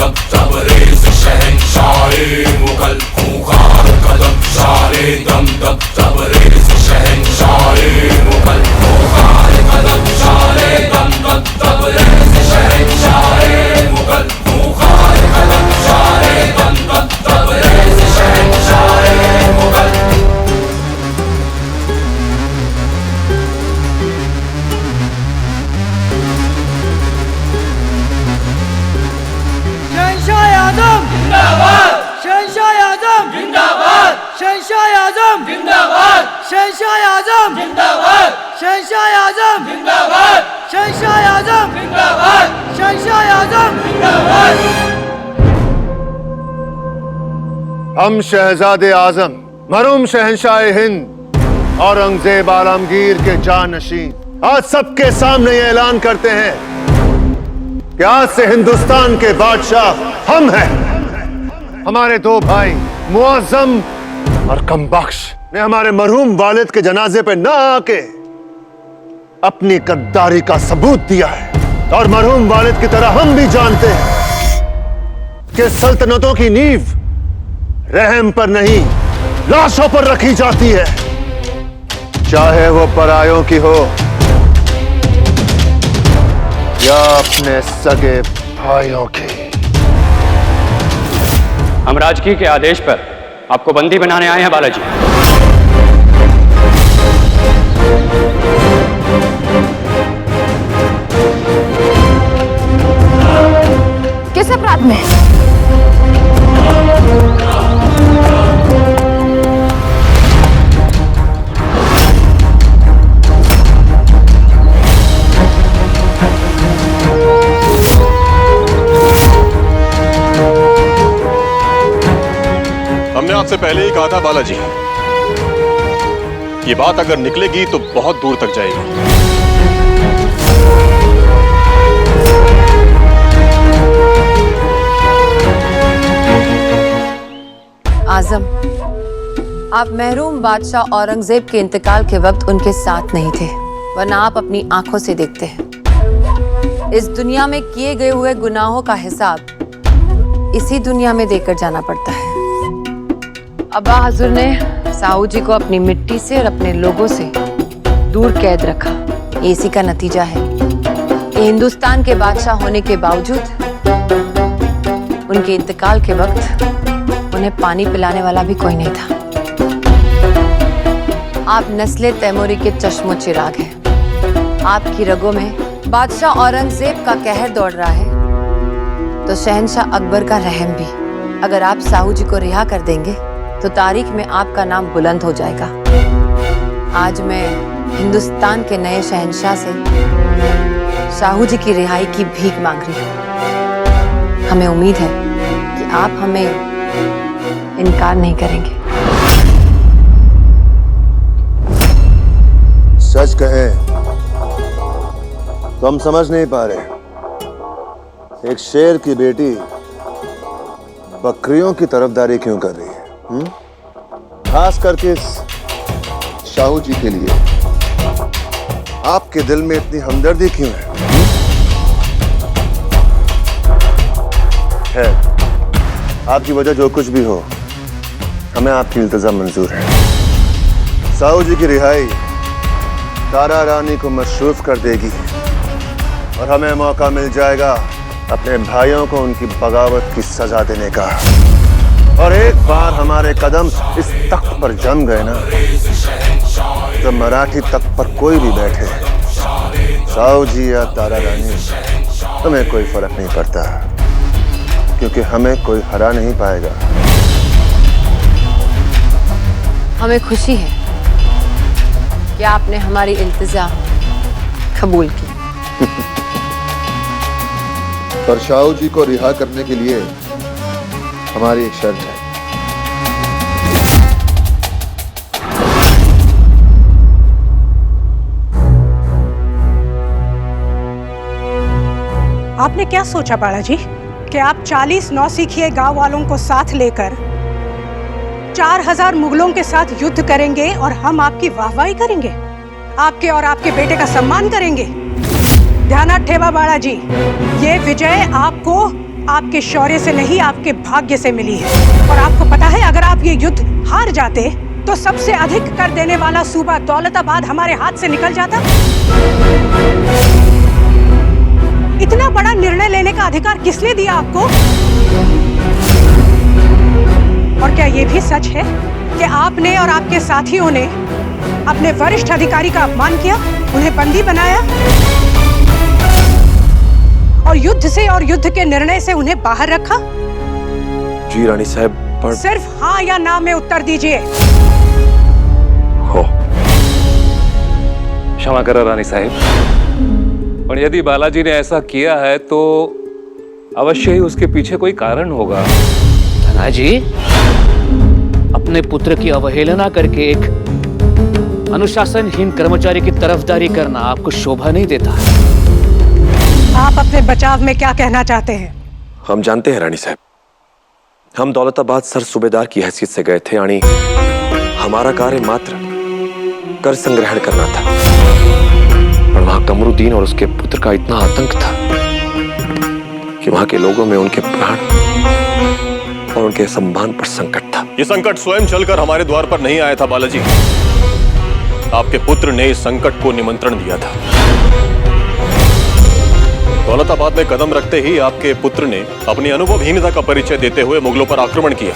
दम तबरेज़ शहंशाहे मुगल खूंखार कदम शारे दम दम तबरेज़ शहंशाहे मुगल खूंखार कदम शारे दम दम तबरेज़ शहंशाहे मुगल खूंखार कदम शारे दम दम तबरेज़ शहंशाहे मुगल। शहंशाह-ए-आज़म जिंदाबाद, शहंशाह-ए-आज़म जिंदाबाद, शहंशाह-ए-आज़म जिंदाबाद, शहंशाह-ए-आज़म जिंदाबाद, शहंशाह-ए-आज़म जिंदाबाद। हम शहजादे आजम मरूम शहंशाह हिंद औरंगजेब आलमगीर के जानशीन आज सबके सामने ये ऐलान करते हैं कि आज से हिंदुस्तान के बादशाह हम हैं। हमारे दो भाई मुअज़्ज़म और कमबख्श ने हमारे मरहूम वालिद के जनाजे पे ना आके अपनी गद्दारी का सबूत दिया है और मरहूम वालिद की तरह हम भी जानते हैं कि सल्तनतों की नींव रहम पर नहीं लाशों पर रखी जाती है, चाहे वो परायों की हो या अपने सगे भाइयों की। हम राजकीय के आदेश पर आपको बंदी बनाने आए हैं बालाजी। किस अपराध में? हमने आपसे पहले ही कहा था बालाजी, ये बात अगर निकलेगी तो बहुत दूर तक जाएगी। आजम, आप महरूम बादशाह औरंगजेब के इंतकाल के वक्त उनके साथ नहीं थे, वरना आप अपनी आंखों से देखते हैं। इस दुनिया में किए गए हुए गुनाहों का हिसाब इसी दुनिया में देकर जाना पड़ता है। अब्बा हजूर ने साहू जी को अपनी मिट्टी से और अपने लोगों से दूर कैद रखा। ये इसी का नतीजा है कि हिंदुस्तान के बादशाह होने के बावजूद उनके इंतकाल के वक्त उन्हें पानी पिलाने वाला भी कोई नहीं था। आप नस्ले तैमूरी के चश्मो चिराग हैं। आपकी रगों में बादशाह औरंगजेब का कहर दौड़ रहा है तो शहंशाह अकबर का रहम भी। अगर आप साहू जी को रिहा कर देंगे तो तारीख में आपका नाम बुलंद हो जाएगा। आज मैं हिंदुस्तान के नए शहंशाह से साहू जी की रिहाई की भीख मांग रही हूँ। हमें उम्मीद है कि आप हमें इनकार नहीं करेंगे। सच कहें तो हम समझ नहीं पा रहे एक शेर की बेटी बकरियों की तरफदारी क्यों कर रही है। खास करके इस शाहू जी के लिए आपके दिल में इतनी हमदर्दी क्यों है? आपकी वजह जो कुछ भी हो, हमें आपकी इल्तिजा मंजूर है। साहू जी की रिहाई तारा रानी को मशरूफ कर देगी और हमें मौका मिल जाएगा अपने भाइयों को उनकी बगावत की सजा देने का। और एक बार हमारे कदम इस तख्त पर जम गए ना तो मराठी तख्त पर कोई भी बैठे, साहू जी या तारा रानी, हमें कोई फर्क नहीं पड़ता, क्योंकि हमें कोई हरा नहीं पाएगा। हमें खुशी है कि आपने हमारी इल्तिजा कबूल की। पर शाहू जी को रिहा करने के लिए हमारी एक शर्त है। आपने क्या सोचा बालाजी कि आप 40 नौसिखिए गांव वालों को साथ लेकर 4000 मुगलों के साथ युद्ध करेंगे और हम आपकी वाहवाही करेंगे, आपके और आपके बेटे का सम्मान करेंगे? ध्यान ठेवा बालाजी, ये विजय आपको आपके शौर्य से नहीं, आपके भाग्य से मिली है। और आपको पता है, अगर आप ये युद्ध हार जाते तो सबसे अधिक कर देने वाला सूबा दौलताबाद हमारे हाथ से निकल जाता। इतना बड़ा निर्णय लेने का अधिकार किसने दिया आपको? और क्या ये भी सच है कि आपने और आपके साथियों ने अपने वरिष्ठ अधिकारी का अपमान किया, उन्हें बंदी बनाया और युद्ध से और युद्ध के निर्णय से उन्हें बाहर रखा? जी रानी साहब, पर सिर्फ हाँ या ना में उत्तर दीजिए। हो। क्षमा करो रानी साहब, पर यदि बालाजी ने ऐसा किया है तो अवश्य ही उसके पीछे कोई कारण होगा। धनाजी, अपने पुत्र की अवहेलना करके एक अनुशासनहीन कर्मचारी की तरफदारी करना आपको शोभा नहीं देता। आप अपने बचाव में क्या कहना चाहते हैं? हम जानते हैं रानी साहब, हम दौलताबाद सर सूबेदार की हैसियत से गए थे, यानी हमारा कार्य मात्र कर संग्रहण करना था। और वहां कमरुद्दीन और उसके पुत्र का इतना आतंक था कि वहां के लोगों में उनके प्राण और उनके सम्मान पर संकट था। ये संकट स्वयं चलकर हमारे द्वार पर नहीं आया था बालाजी, आपके पुत्र ने इस संकट को निमंत्रण दिया था। दौलताबाद में कदम रखते ही आपके पुत्र ने अपनी अनुभवहीनता का परिचय देते हुए मुगलों पर आक्रमण किया।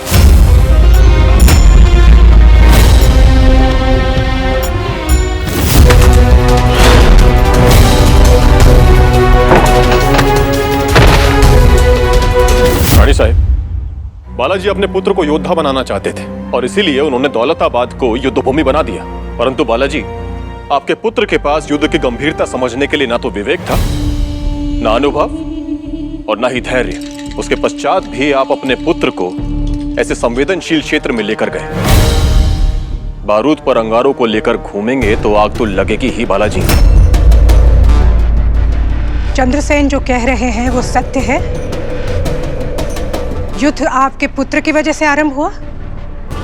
रानी साहब, बालाजी अपने पुत्र को योद्धा बनाना चाहते थे और इसीलिए उन्होंने दौलताबाद को युद्धभूमि बना दिया। परंतु बालाजी, आपके पुत्र के पास युद्ध की गंभीरता समझने के लिए ना तो विवेक था, ना अनुभव और ना ही धैर्य। उसके पश्चात भी आप अपने पुत्र को ऐसे संवेदनशील क्षेत्र में लेकर गए। बारूद पर अंगारों को लेकर घूमेंगे तो आग तो लगेगी ही बालाजी। चंद्रसेन जो कह रहे हैं वो सत्य है? युद्ध आपके पुत्र की वजह से आरंभ हुआ?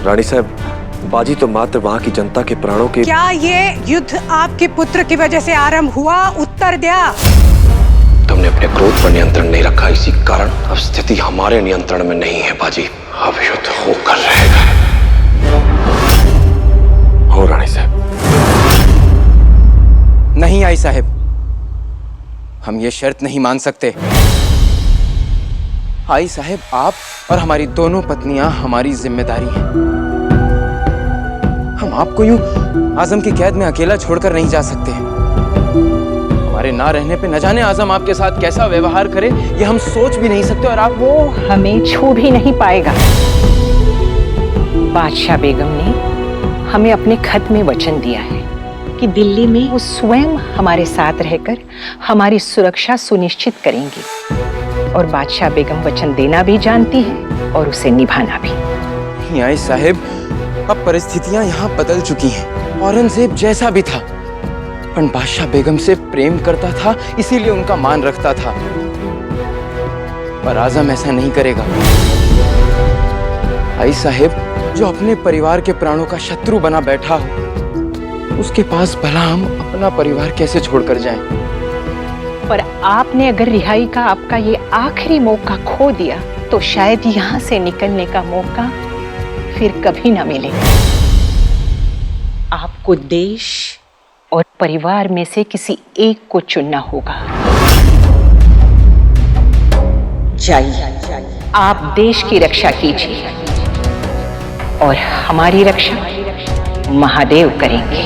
रानी साहब, बाजी तो मात्र वहां की जनता के प्राणों के। क्या ये युद्ध आपके पुत्र की वजह से आरंभ हुआ? उत्तर दिया। तुमने अपने क्रोध पर नियंत्रण नहीं रखा, इसी कारण अब स्थिति हमारे नियंत्रण में नहीं है बाजी। अब युद्ध होकर रहेगा। हो रानी साहब। नहीं आई साहब, हम ये शर्त नहीं मान सकते। आई साहब, आप और हमारी दोनों पत्नियां हमारी जिम्मेदारी हैं। हम आपको यूं आजम की कैद में अकेला छोड़कर नहीं जा सकते। हमारे ना रहने पे न जाने आजम आपके साथ कैसा व्यवहार करे, ये हम सोच भी नहीं सकते। और आप वो हमें छू भी नहीं पाएगा। बादशाह बेगम ने हमें अपने खत में वचन दिया है कि दिल्ली में वो स्वयं हमारे साथ रहकर हमारी सुरक्षा सुनिश्चित करेंगी। और बादशाह बेगम वचन देना भी जानती है और उसे निभाना भी। आई साहब, अब परिस्थितियां यहाँ बदल चुकी हैं। औरंगजेब जैसा भी था, पर बादशाह बेगम से प्रेम करता था, इसीलिए उनका मान रखता था। पर आजम ऐसा नहीं करेगा। आई साहब, जो अपने परिवार के प्राणों का शत्रु बना बैठा हो, उसके पास भला हम अपना परिवार कैसे छोड़कर जाएं? पर आपने अगर रिहाई का आपका ये आखिरी मौका खो दिया तो शायद यहाँ से निकलने का मौका फिर कभी ना मिले। आपको देश और परिवार में से किसी एक को चुनना होगा। जाइए, आप देश की रक्षा कीजिए और हमारी रक्षा महादेव करेंगे।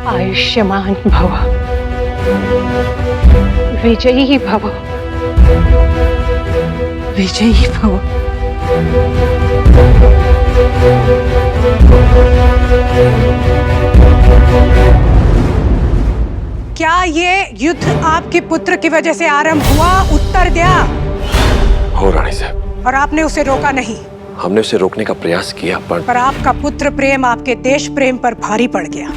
आयुष्मान भव, विजयी भव, विजयी भव। क्या ये युद्ध आपके पुत्र की वजह से आरंभ हुआ? उत्तर दिया। हो रानी साहब। और आपने उसे रोका नहीं? हमने उसे रोकने का प्रयास किया, पर आपका पुत्र प्रेम आपके देश प्रेम पर भारी पड़ गया।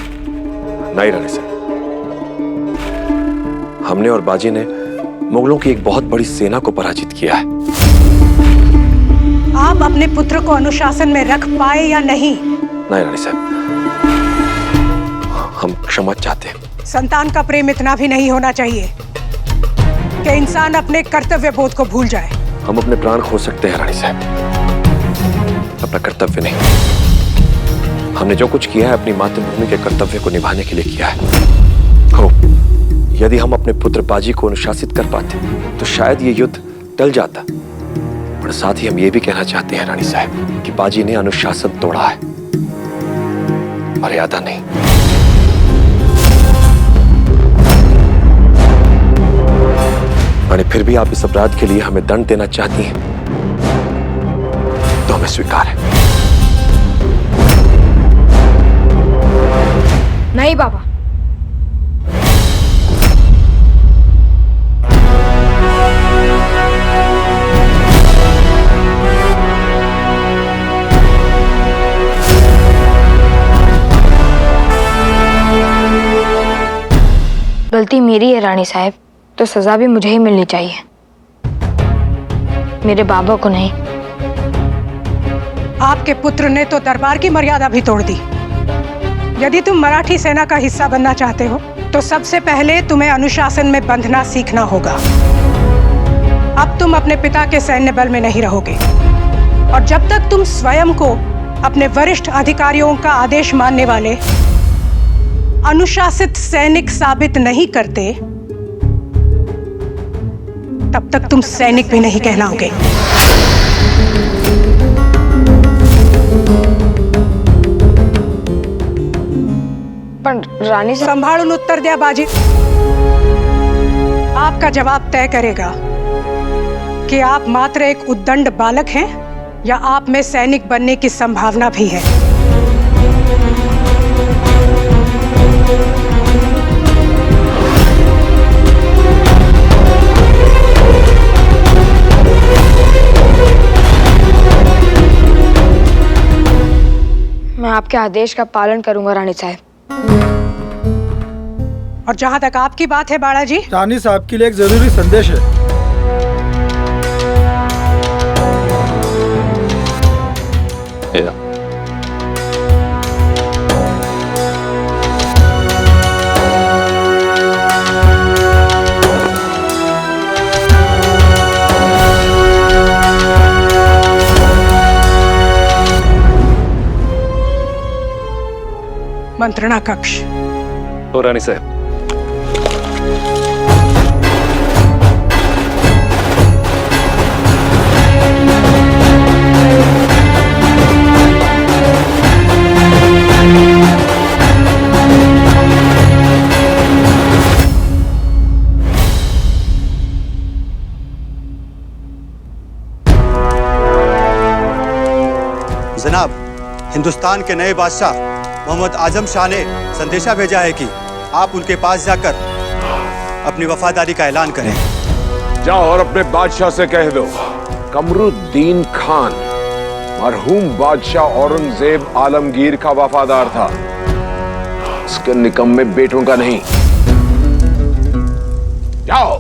नहीं रानी साहब, हमने और बाजी ने मुगलों की एक बहुत बड़ी सेना को पराजित किया है। आप अपने पुत्र को अनुशासन में रख पाए या नहीं? नहीं रानी साहब, हम क्षमा चाहते हैं। संतान का प्रेम इतना भी नहीं होना चाहिए कि इंसान अपने कर्तव्य बोध को भूल जाए। हम अपने प्राण खो सकते हैं रानी साहब, अपना कर्तव्य नहीं। हमने जो कुछ किया है अपनी मातृभूमि के कर्तव्य को निभाने के लिए किया है। हो, यदि हम अपने पुत्र बाजी को अनुशासित कर पाते तो शायद ये युद्ध टल जाता। और साथ ही हम ये भी कहना चाहते हैं रानी साहब कि बाजी ने अनुशासन तोड़ा है, मर्यादा नहीं। और फिर भी आप इस अपराध के लिए हमें दंड देना चाहती हैं तो हमें स्वीकार है। नहीं बाबा, गलती मेरी है रानी साहब, तो सजा भी मुझे ही मिलनी चाहिए, मेरे बाबा को नहीं। आपके पुत्र ने तो दरबार की मर्यादा भी तोड़ दी। यदि तुम मराठी सेना का हिस्सा बनना चाहते हो तो सबसे पहले तुम्हें अनुशासन में बंधना सीखना होगा। अब तुम अपने पिता के सैन्य बल में नहीं रहोगे, और जब तक तुम स्वयं को अपने वरिष्ठ अधिकारियों का आदेश मानने वाले अनुशासित सैनिक साबित नहीं करते, तब तक तुम सैनिक भी नहीं कहलाओगे। पर रानी से संभालून उत्तर दिया बाजी। आपका जवाब तय करेगा कि आप मात्र एक उद्दंड बालक हैं या आप में सैनिक बनने की संभावना भी है। मैं आपके आदेश का पालन करूंगा रानी साहब। और जहां तक आपकी बात है बालाजी, रानी साहब के लिए एक जरूरी संदेश है। मंत्रणा कक्ष। तो रानी साहब, जनाब, हिंदुस्तान के नए बादशाह मोहम्मद आजम शाह ने संदेशा भेजा है कि आप उनके पास जाकर अपनी वफादारी का ऐलान करें। जाओ और अपने बादशाह से कह दो, कमरुद्दीन खान मरहूम बादशाह औरंगजेब आलमगीर का वफादार था, उसके निकम्मे बेटों का नहीं। जाओ।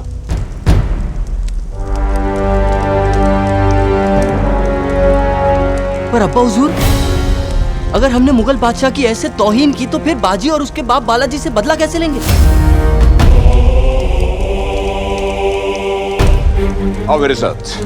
पर अब्बा हुजूर, अगर हमने मुगल बादशाह की ऐसे तौहीन की तो फिर बाजी और उसके बाप बालाजी से बदला कैसे लेंगे? आओ मेरे साथ।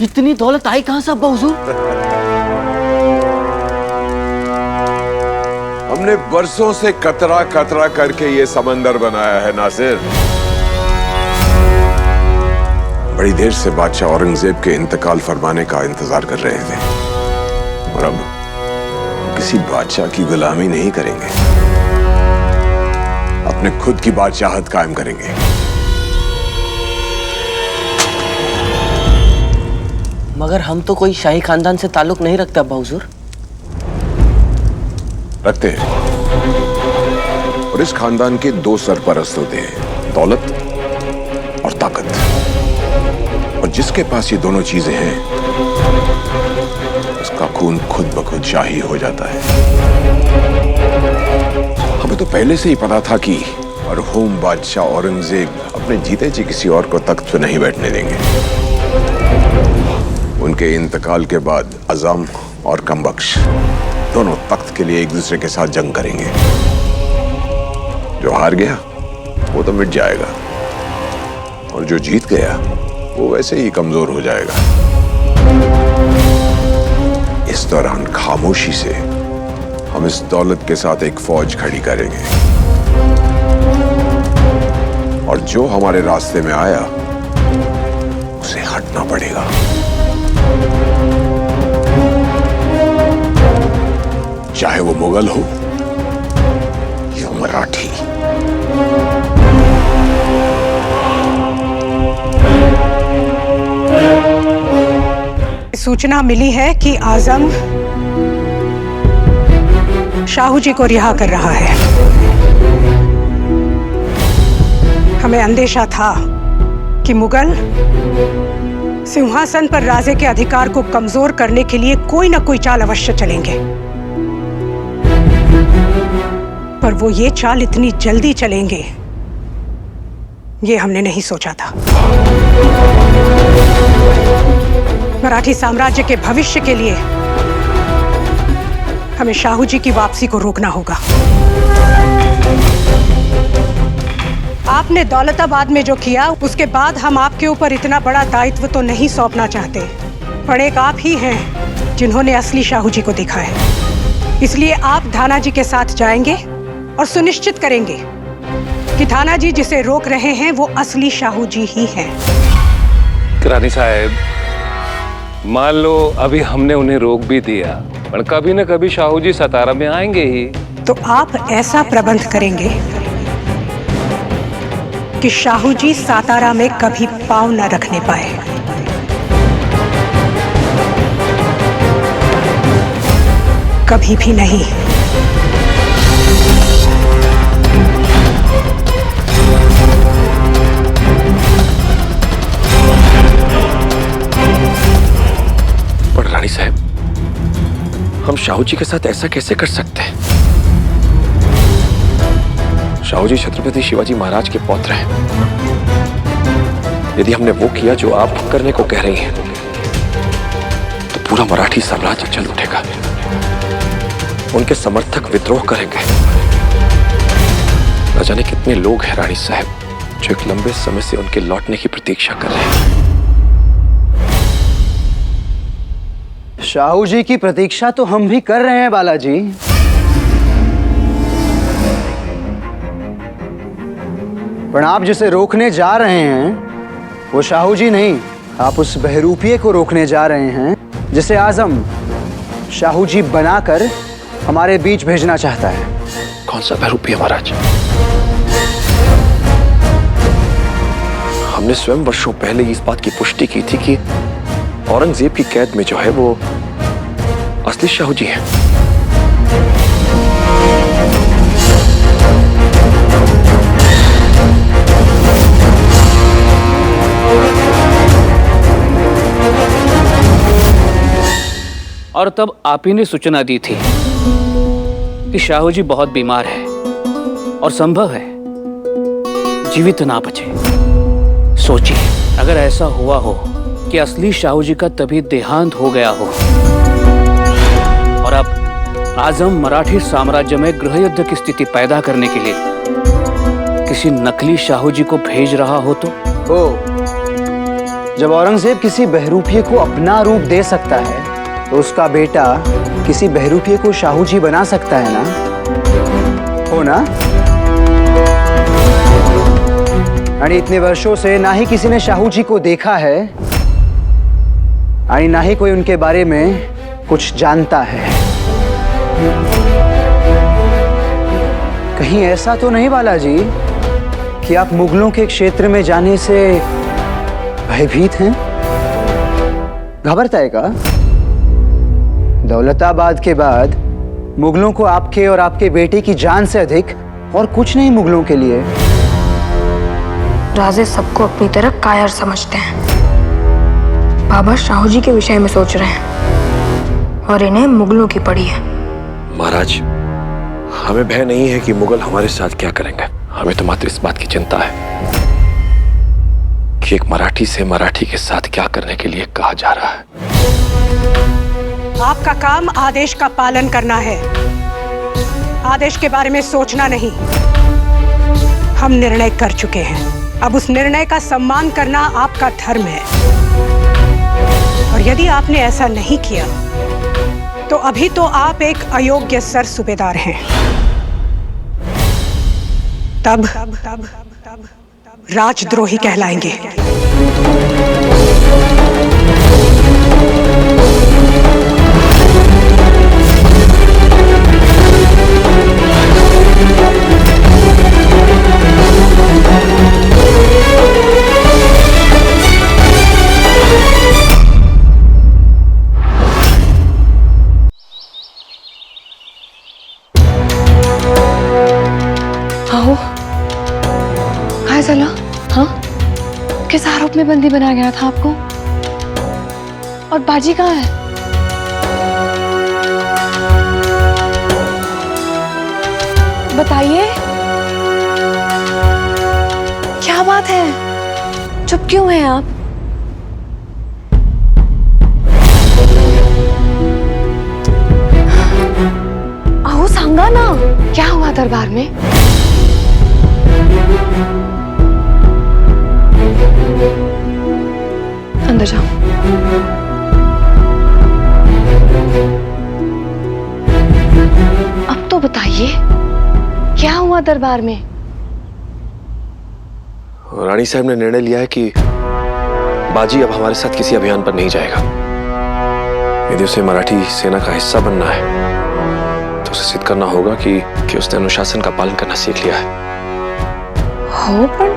इतनी दौलत आई कहां से अब्बा हुजूर? हमने बरसों से कतरा कतरा करके ये समंदर बनाया है नासिर। बड़ी देर से बादशाह औरंगजेब के इंतकाल फरमाने का इंतजार कर रहे थे और अब किसी बादशाह की गुलामी नहीं करेंगे, अपने खुद की बादशाहत कायम करेंगे। मगर हम तो कोई शाही खानदान से ताल्लुक नहीं रखते अब्बा हुजूर। रखते हैं, और इस खानदान के दो सरपरस्त होते हैं, दौलत और ताकत। और जिसके पास ये दोनों चीजें हैं उसका खून खुद ब खुद शाही हो जाता है। हमें तो पहले से ही पता था कि मरहूम बादशाह औरंगजेब अपने जीते जी किसी और को तख्त पे नहीं बैठने देंगे। उनके इंतकाल के बाद अज़म और कमबख्श दोनों तख्त के लिए एक दूसरे के साथ जंग करेंगे। जो हार गया वो तो मिट जाएगा, और जो जीत गया वो वैसे ही कमजोर हो जाएगा। इस दौरान खामोशी से हम इस दौलत के साथ एक फौज खड़ी करेंगे, और जो हमारे रास्ते में आया उसे हटना पड़ेगा। चाहे वो मुगल हो या मराठी। सूचना मिली है कि आजम शाहू जी को रिहा कर रहा है। हमें अंदेशा था कि मुगल सिंहासन पर राजे के अधिकार को कमजोर करने के लिए कोई न कोई चाल अवश्य चलेंगे, पर वो ये चाल इतनी जल्दी चलेंगे ये हमने नहीं सोचा था। मराठी साम्राज्य के भविष्य के लिए हमें शाहू जी की वापसी को रोकना होगा। आपने दौलताबाद में जो किया उसके बाद हम आपके ऊपर इतना बड़ा दायित्व तो नहीं सौंपना चाहते, पर एक आप ही हैं जिन्होंने असली शाहू जी को देखा है। इसलिए आप धाना जी के साथ जाएंगे और सुनिश्चित करेंगे कि धाना जी जिसे रोक रहे हैं वो असली शाहू जी ही हैं। रानी साहब, मान लो अभी हमने उन्हें रोक भी दिया, पर कभी न कभी शाहू जी सतारा में आएंगे ही। तो आप ऐसा प्रबंध करेंगे कि शाहू जी सातारा में कभी पांव न रखने पाए। कभी भी नहीं। पर रानी साहब, हम शाहू जी के साथ ऐसा कैसे कर सकते हैं? शाहू जी छत्रपति शिवाजी महाराज के पौत्र हैं। यदि हमने वो किया जो आप करने को कह रही हैं, तो पूरा मराठी साम्राज्य चल उठेगा। उनके समर्थक विद्रोह करेंगे। न जाने कितने लोग हैं रानी साहब जो एक लंबे समय से उनके लौटने की प्रतीक्षा कर रहे हैं। शाहू जी की प्रतीक्षा तो हम भी कर रहे हैं बालाजी। पर आप जिसे रोकने जा रहे हैं वो शाहू जी नहीं, आप उस बहरूपिये को रोकने जा रहे हैं जिसे आजम शाहू जी बनाकर हमारे बीच भेजना चाहता है। कौन सा बहरूपिया महाराज? हमने स्वयं वर्षों पहले इस बात की पुष्टि की थी कि औरंगजेब की कैद में जो है वो असली शाहू जी हैं। और तब आप ही ने सूचना दी थी कि शाहू जी बहुत बीमार है और संभव है जीवित ना बचे। सोचिए, अगर ऐसा हुआ हो कि असली शाहू जी का तभी देहांत हो गया हो और अब आजम मराठी साम्राज्य में गृह युद्ध की स्थिति पैदा करने के लिए किसी नकली शाहू जी को भेज रहा हो तो? जब औरंगजेब किसी बहरूपिये को अपना रूप दे सकता है तो उसका बेटा किसी बहरूपिये को शाहू जी बना सकता है ना? हो ना? आणि इतने वर्षों से ना ही किसी ने शाहू जी को देखा है और ना ही कोई उनके बारे में कुछ जानता है। कहीं ऐसा तो नहीं बालाजी कि आप मुगलों के क्षेत्र में जाने से भयभीत हैं? घबराता है का? दौलताबाद के बाद मुगलों को आपके और आपके बेटे की जान से अधिक और कुछ नहीं मुगलों के लिए। राजे सबको अपनी तरह कायर समझते हैं। बाबा शाहू जी के विषय में सोच रहे हैं और इन्हें मुगलों की पड़ी है। महाराज, हमें भय नहीं है कि मुगल हमारे साथ क्या करेंगे। हमें तो मात्र इस बात की चिंता है कि एक मराठी से मराठी के साथ क्या करने के लिए कहा जा रहा है। आपका काम आदेश का पालन करना है, आदेश के बारे में सोचना नहीं। हम निर्णय कर चुके हैं, अब उस निर्णय का सम्मान करना आपका धर्म है। और यदि आपने ऐसा नहीं किया तो अभी तो आप एक अयोग्य सर सूबेदार हैं। तब राजद्रोही कहलाएंगे। आओ, हाय सला, हाँ? किस आरोप में बंदी बनाया गया था आपको? और बाजी कहाँ है? बताइए, क्या बात है? चुप क्यों हैं आप? आओ सांगा ना, क्या हुआ दरबार में? अंदर जाओ। अब तो बताइए, क्या हुआ दरबार में? रानी साहब ने निर्णय लिया है कि बाजी अब हमारे साथ किसी अभियान पर नहीं जाएगा। यदि उसे मराठी सेना का हिस्सा बनना है तो उसे सिद्ध करना होगा कि उसने अनुशासन का पालन करना सीख लिया है। हो, पर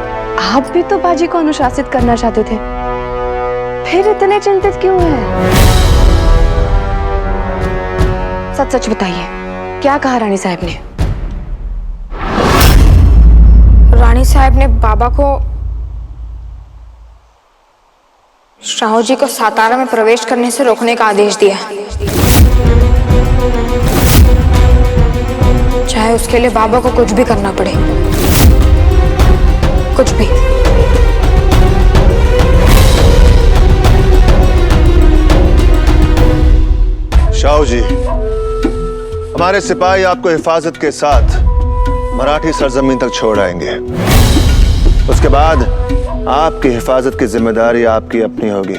आप भी तो बाजी को अनुशासित करना चाहते थे, फिर इतने चिंतित क्यों हैं? सच सच बताइए, क्या कहा रानी साहब ने? रानी साहब ने बाबा को शाहू जी को सातारा में प्रवेश करने से रोकने का आदेश दिया, चाहे उसके लिए बाबा को कुछ भी करना पड़े, कुछ भी। शाहू जी, हमारे सिपाही आपको हिफाजत के साथ मराठी सरजमीन तक छोड़ आएंगे। उसके बाद आपकी हिफाजत की जिम्मेदारी आपकी अपनी होगी।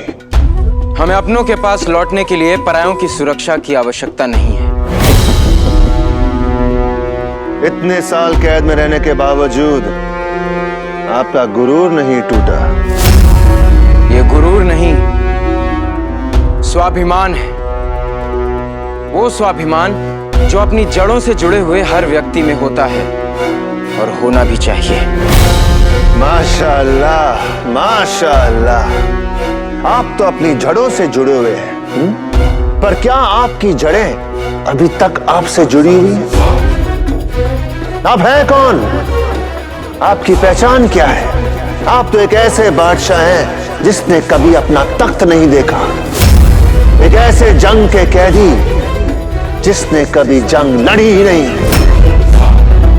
हमें अपनों के पास लौटने के लिए परायों की सुरक्षा की आवश्यकता नहीं है। इतने साल कैद में रहने के बावजूद आपका गुरूर नहीं टूटा। ये गुरूर नहीं, स्वाभिमान है। वो स्वाभिमान जो अपनी जड़ों से जुड़े हुए हर व्यक्ति में होता है और होना भी चाहिए। माशाअल्लाह, माशाअल्लाह, आप तो अपनी जड़ों से जुड़े हुए हैं। पर क्या आपकी जड़ें अभी तक आपसे जुड़ी हुई हैं? आप हैं कौन? आपकी पहचान क्या है? आप तो एक ऐसे बादशाह हैं जिसने कभी अपना तख्त नहीं देखा, एक ऐसे जंग के कैदी जिसने कभी जंग लड़ी ही नहीं,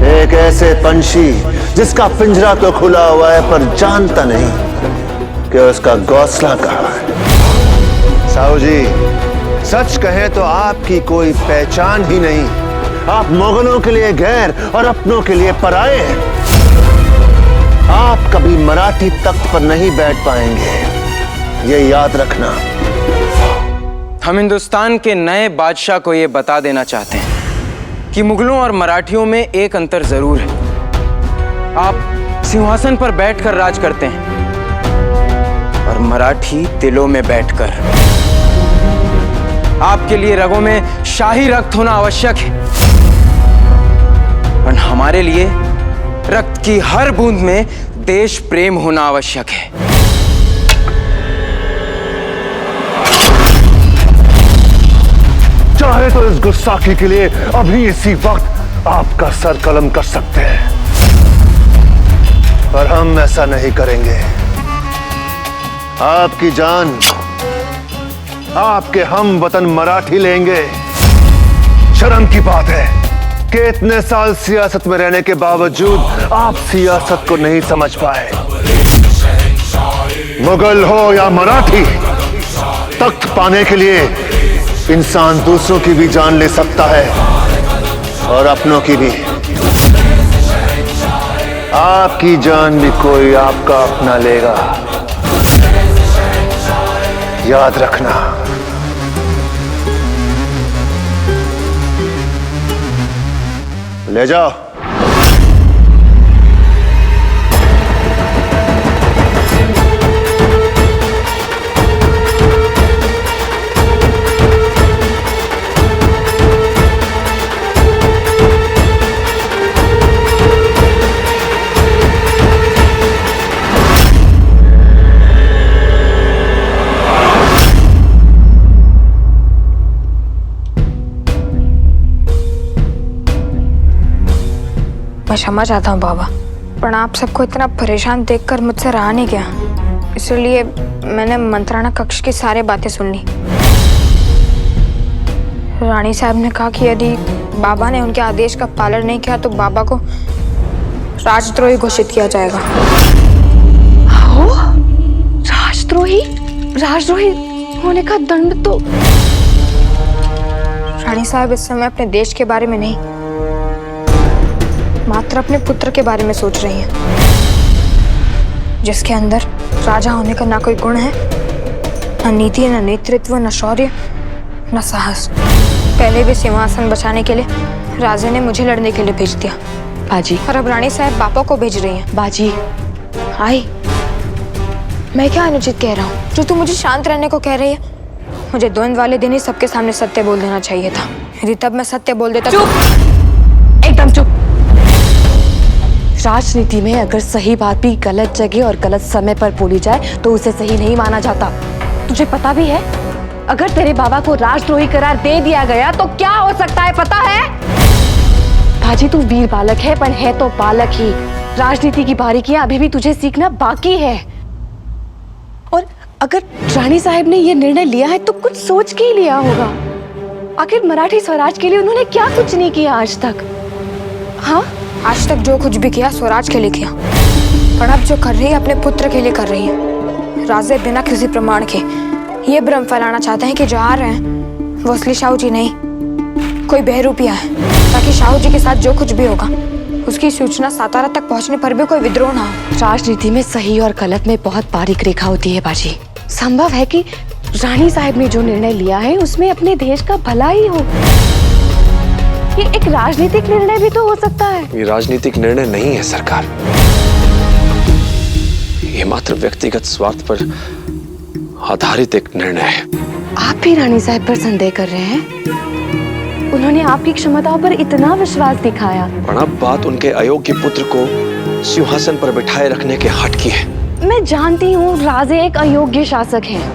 एक ऐसे पंछी जिसका पिंजरा तो खुला हुआ है पर जानता नहीं कि उसका घोंसला कहाँ है। साहू जी, सच कहें तो आपकी कोई पहचान ही नहीं। आप मुगलों के लिए गैर और अपनों के लिए पराये हैं। आप कभी मराठी तख्त पर नहीं बैठ पाएंगे, ये याद रखना। हम हिंदुस्तान के नए बादशाह को ये बता देना चाहते हैं कि मुगलों और मराठियों में एक अंतर जरूर है। आप सिंहासन पर बैठकर राज करते हैं और मराठी दिलों में बैठकर। आपके लिए रगों में शाही रक्त होना आवश्यक है, और हमारे लिए रक्त की हर बूंद में देश प्रेम होना आवश्यक है। चाहे तो इस गुस्साखी के लिए अभी इसी वक्त आपका सर कलम कर सकते हैं, पर हम ऐसा नहीं करेंगे। आपकी जान आपके हम वतन मराठी लेंगे। शर्म की बात है कि इतने साल सियासत में रहने के बावजूद आप सियासत को नहीं समझ पाए। मुगल हो या मराठी, तख्त पाने के लिए इंसान दूसरों की भी जान ले सकता है और अपनों की भी। आपकी जान भी कोई आपका अपना लेगा, याद रखना। ले जाओ। मैं क्षमा चाहता हूँ बाबा, पर आप सबको इतना परेशान देखकर मुझसे रहा नहीं गया, इसलिए मैंने मंत्राना कक्ष की सारी बातें सुन ली। रानी साहब ने कहा कि यदि बाबा ने उनके आदेश का पालन नहीं किया तो बाबा को राजद्रोही घोषित किया जाएगा। हो? राजद्रोही? राजद्रोही होने का दंड तो। रानी साहब इस समय अपने देश के बारे में नहीं, मात्र अपने पुत्र के बारे में सोच रही हैं, जिसके अंदर राजा होने का ना कोई गुण है, न नीति, न नेतृत्व, न शौर्य, न साहस। पहले भी सिंहासन बचाने के लिए राजा ने मुझे लड़ने के लिए भेज दिया बाजी, और अब रानी साहब बापा को भेज रही हैं। बाजी, आई, मैं क्या अनुचित कह रहा हूँ जो तू मुझे शांत रहने को कह रही है? मुझे द्वंद्व वाले दिन ही सबके सामने सत्य बोल देना चाहिए था। यदि तब मैं सत्य बोल देता। चुप, एकदम चुप। राजनीति में अगर सही बात भी गलत जगह और गलत समय पर बोली जाए तो उसे सही नहीं माना जाता। तुझे पता भी है, अगर तेरे बाबा को राजद्रोही करार दे दिया गया तो क्या हो सकता है पता है? बाजी, तू वीर बालक है, पर है तो बालक ही। राजनीति की बारीकियां अभी भी तुझे सीखना बाकी है। और अगर रानी साहब ने यह निर्णय लिया है तो कुछ सोच के ही लिया होगा। आखिर मराठी स्वराज के लिए उन्होंने क्या कुछ नहीं किया आज तक? हाँ, आज तक जो कुछ भी किया स्वराज के लिए किया, पर अब जो कर रही है अपने पुत्र के लिए कर रही है। राजे बिना किसी प्रमाण के ये भ्रम फैलाना चाहते हैं कि जो आ रहे हैं वो असली शाहू जी नहीं, कोई बहरूपिया है, ताकि शाहू जी के साथ जो कुछ भी होगा उसकी सूचना सातारा तक पहुंचने पर भी कोई विद्रोह ना हो। राजनीति में सही और गलत में बहुत बारीक रेखा होती है बाजी। संभव है कि रानी साहब ने जो निर्णय लिया है उसमें अपने देश का भला ही हो। ये एक राजनीतिक निर्णय भी तो हो सकता है। ये राजनीतिक निर्णय नहीं है सरकार, ये मात्र व्यक्तिगत स्वार्थ पर आधारित एक निर्णय है। आप भी रानी साहब पर संदेह कर रहे हैं? उन्होंने आपकी क्षमताओं पर इतना विश्वास दिखाया, और अब बात उनके अयोग्य पुत्र को सिंहासन पर बिठाए रखने के हट की है। मैं जानती हूँ राजे एक अयोग्य शासक हैं।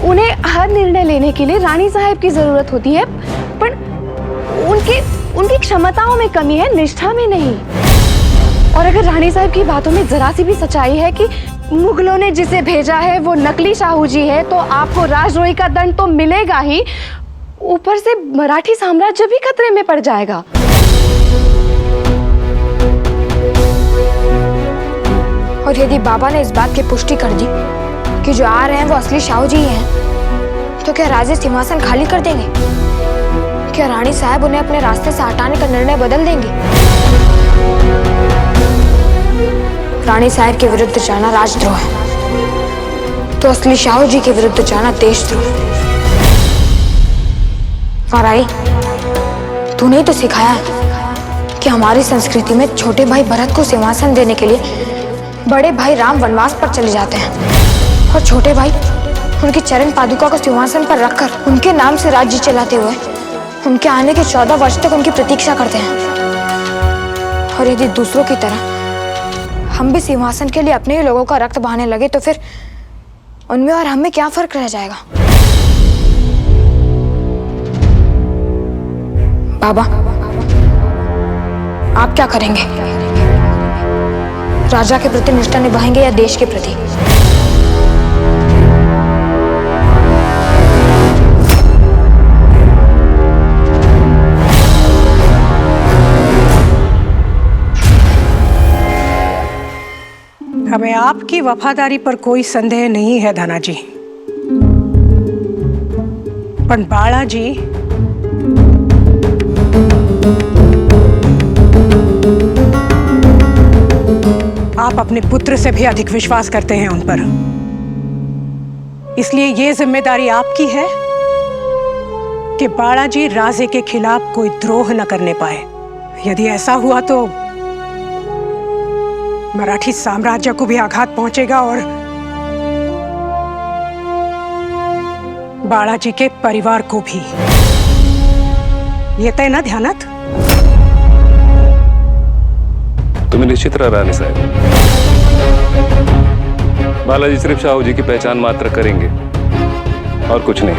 उन्हें हर निर्णय लेने के लिए रानी साहब की जरूरत होती है, पर उनकी क्षमताओं में कमी है, निष्ठा में नहीं। और अगर रानी साहब की बातों में जरा सी भी सच्चाई है कि मुगलों ने जिसे भेजा है वो नकली शाहू जी है, तो आपको राजद्रोही का दंड तो मिलेगा ही, ऊपर से मराठी साम्राज्य भी खतरे में पड़ जाएगा। और यदि बाबा ने इस बात की पुष्टि कर दी कि जो आ रहे हैं वो असली शाहू जी हैं, तो क्या राजे सिंहासन खाली कर देंगे? क्या रानी साहब उन्हें अपने रास्ते से हटाने का निर्णय बदल देंगी? रानी साहब के विरुद्ध जाना राजद्रोह है, तो असली शाहू जी के विरुद्ध जाना देशद्रोह। और आई, तूने ही तो सिखाया है कि हमारी संस्कृति में छोटे भाई भरत को सिंहासन देने के लिए बड़े भाई राम वनवास पर चले जाते हैं और छोटे भाई उनकी चरण पादुका को सिंहासन पर रखकर उनके नाम से राज्य चलाते हुए उनके आने के 14 वर्ष तक उनकी प्रतीक्षा करते हैं। और यदि दूसरों की तरह हम भी सिंहासन के लिए अपने ही लोगों का रक्त बहाने लगे तो फिर उनमें और हमें क्या फर्क रह जाएगा? बाबा, आप क्या करेंगे? राजा के प्रति निष्ठा निभाएंगे या देश के प्रति? हमें आपकी वफादारी पर कोई संदेह नहीं है धना जी, पर बालाजी आप अपने पुत्र से भी अधिक विश्वास करते हैं उन पर, इसलिए ये जिम्मेदारी आपकी है कि बालाजी राजे के खिलाफ कोई द्रोह न करने पाए। यदि ऐसा हुआ तो मराठी साम्राज्य को भी आघात पहुंचेगा और बालाजी के परिवार को भी। ये तय ना ध्यानत? तुम्हें निश्चित रहा रानी साहब, बालाजी सिर्फ शाहू जी की पहचान मात्र करेंगे और कुछ नहीं।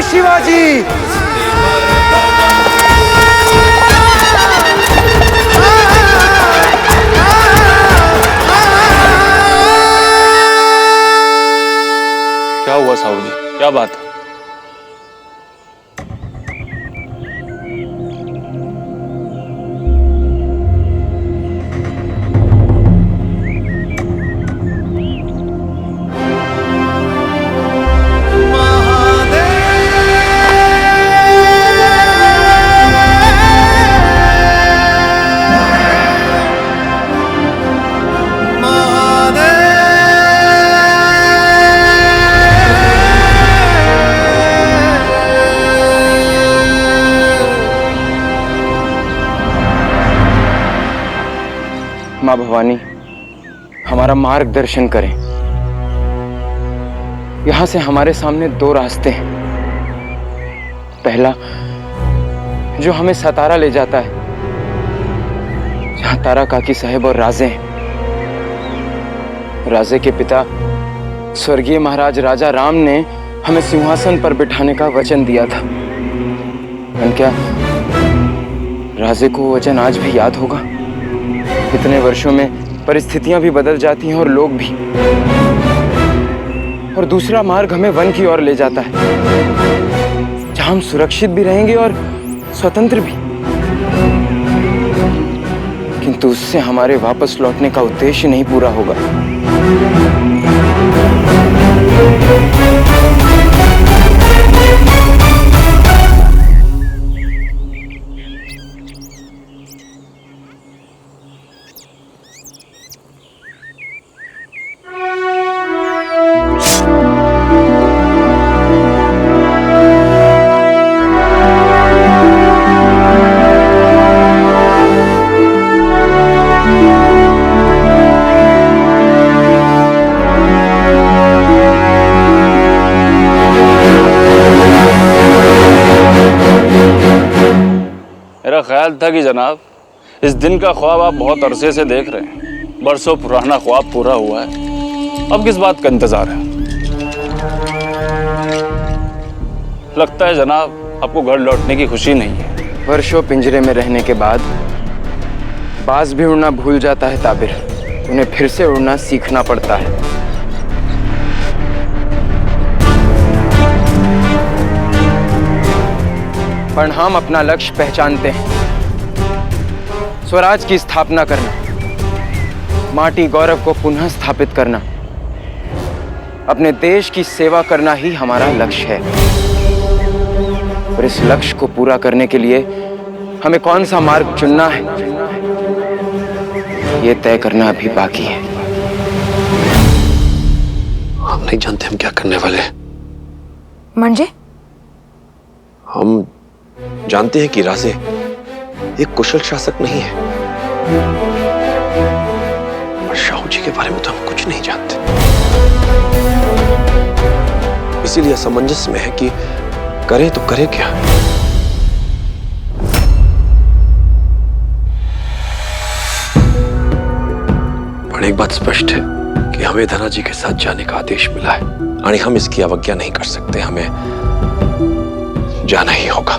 शिवाजी। क्या हुआ साहू जी, क्या बात? माँ भवानी, हमारा मार्गदर्शन करें। यहां से हमारे सामने दो रास्ते हैं। पहला जो हमें सतारा ले जाता है, जहां तारा काकी साहब और राजे हैं। राजे के पिता स्वर्गीय महाराज राजा राम ने हमें सिंहासन पर बिठाने का वचन दिया था। क्या राजे को वो वचन आज भी याद होगा? इतने वर्षों में परिस्थितियां भी बदल जाती हैं और लोग भी। और दूसरा मार्ग हमें वन की ओर ले जाता है, जहां हम सुरक्षित भी रहेंगे और स्वतंत्र भी। किंतु उससे हमारे वापस लौटने का उद्देश्य नहीं पूरा होगा। मेरा ख्याल था कि जनाब इस दिन का ख्वाब आप बहुत अरसे से देख रहे हैं। बरसों पुराना ख्वाब पूरा हुआ है, अब किस बात का इंतजार है? लगता है जनाब आपको घर लौटने की खुशी नहीं है। वर्षों पिंजरे में रहने के बाद बाज भी उड़ना भूल जाता है ताबिर। उन्हें फिर से उड़ना सीखना पड़ता है। पर हम अपना लक्ष्य पहचानते हैं। स्वराज की स्थापना करना, माटी गौरव को पुनः स्थापित करना, अपने देश की सेवा करना ही हमारा लक्ष्य है। और इस लक्ष्य को पूरा करने के लिए हमें कौन सा मार्ग चुनना है, ये तय करना अभी बाकी है। हम नहीं जानते हम क्या करने वाले हैं। मंजे? हम जानते हैं कि राजे एक कुशल शासक नहीं है, और शाहू जी के बारे में तो हम कुछ नहीं जानते। इसीलिए असमंजस में है कि करें तो करें क्या। पर एक बात स्पष्ट है कि हमें धना जी के साथ जाने का आदेश मिला है, और हम इसकी अवज्ञा नहीं कर सकते। हमें जाना ही होगा।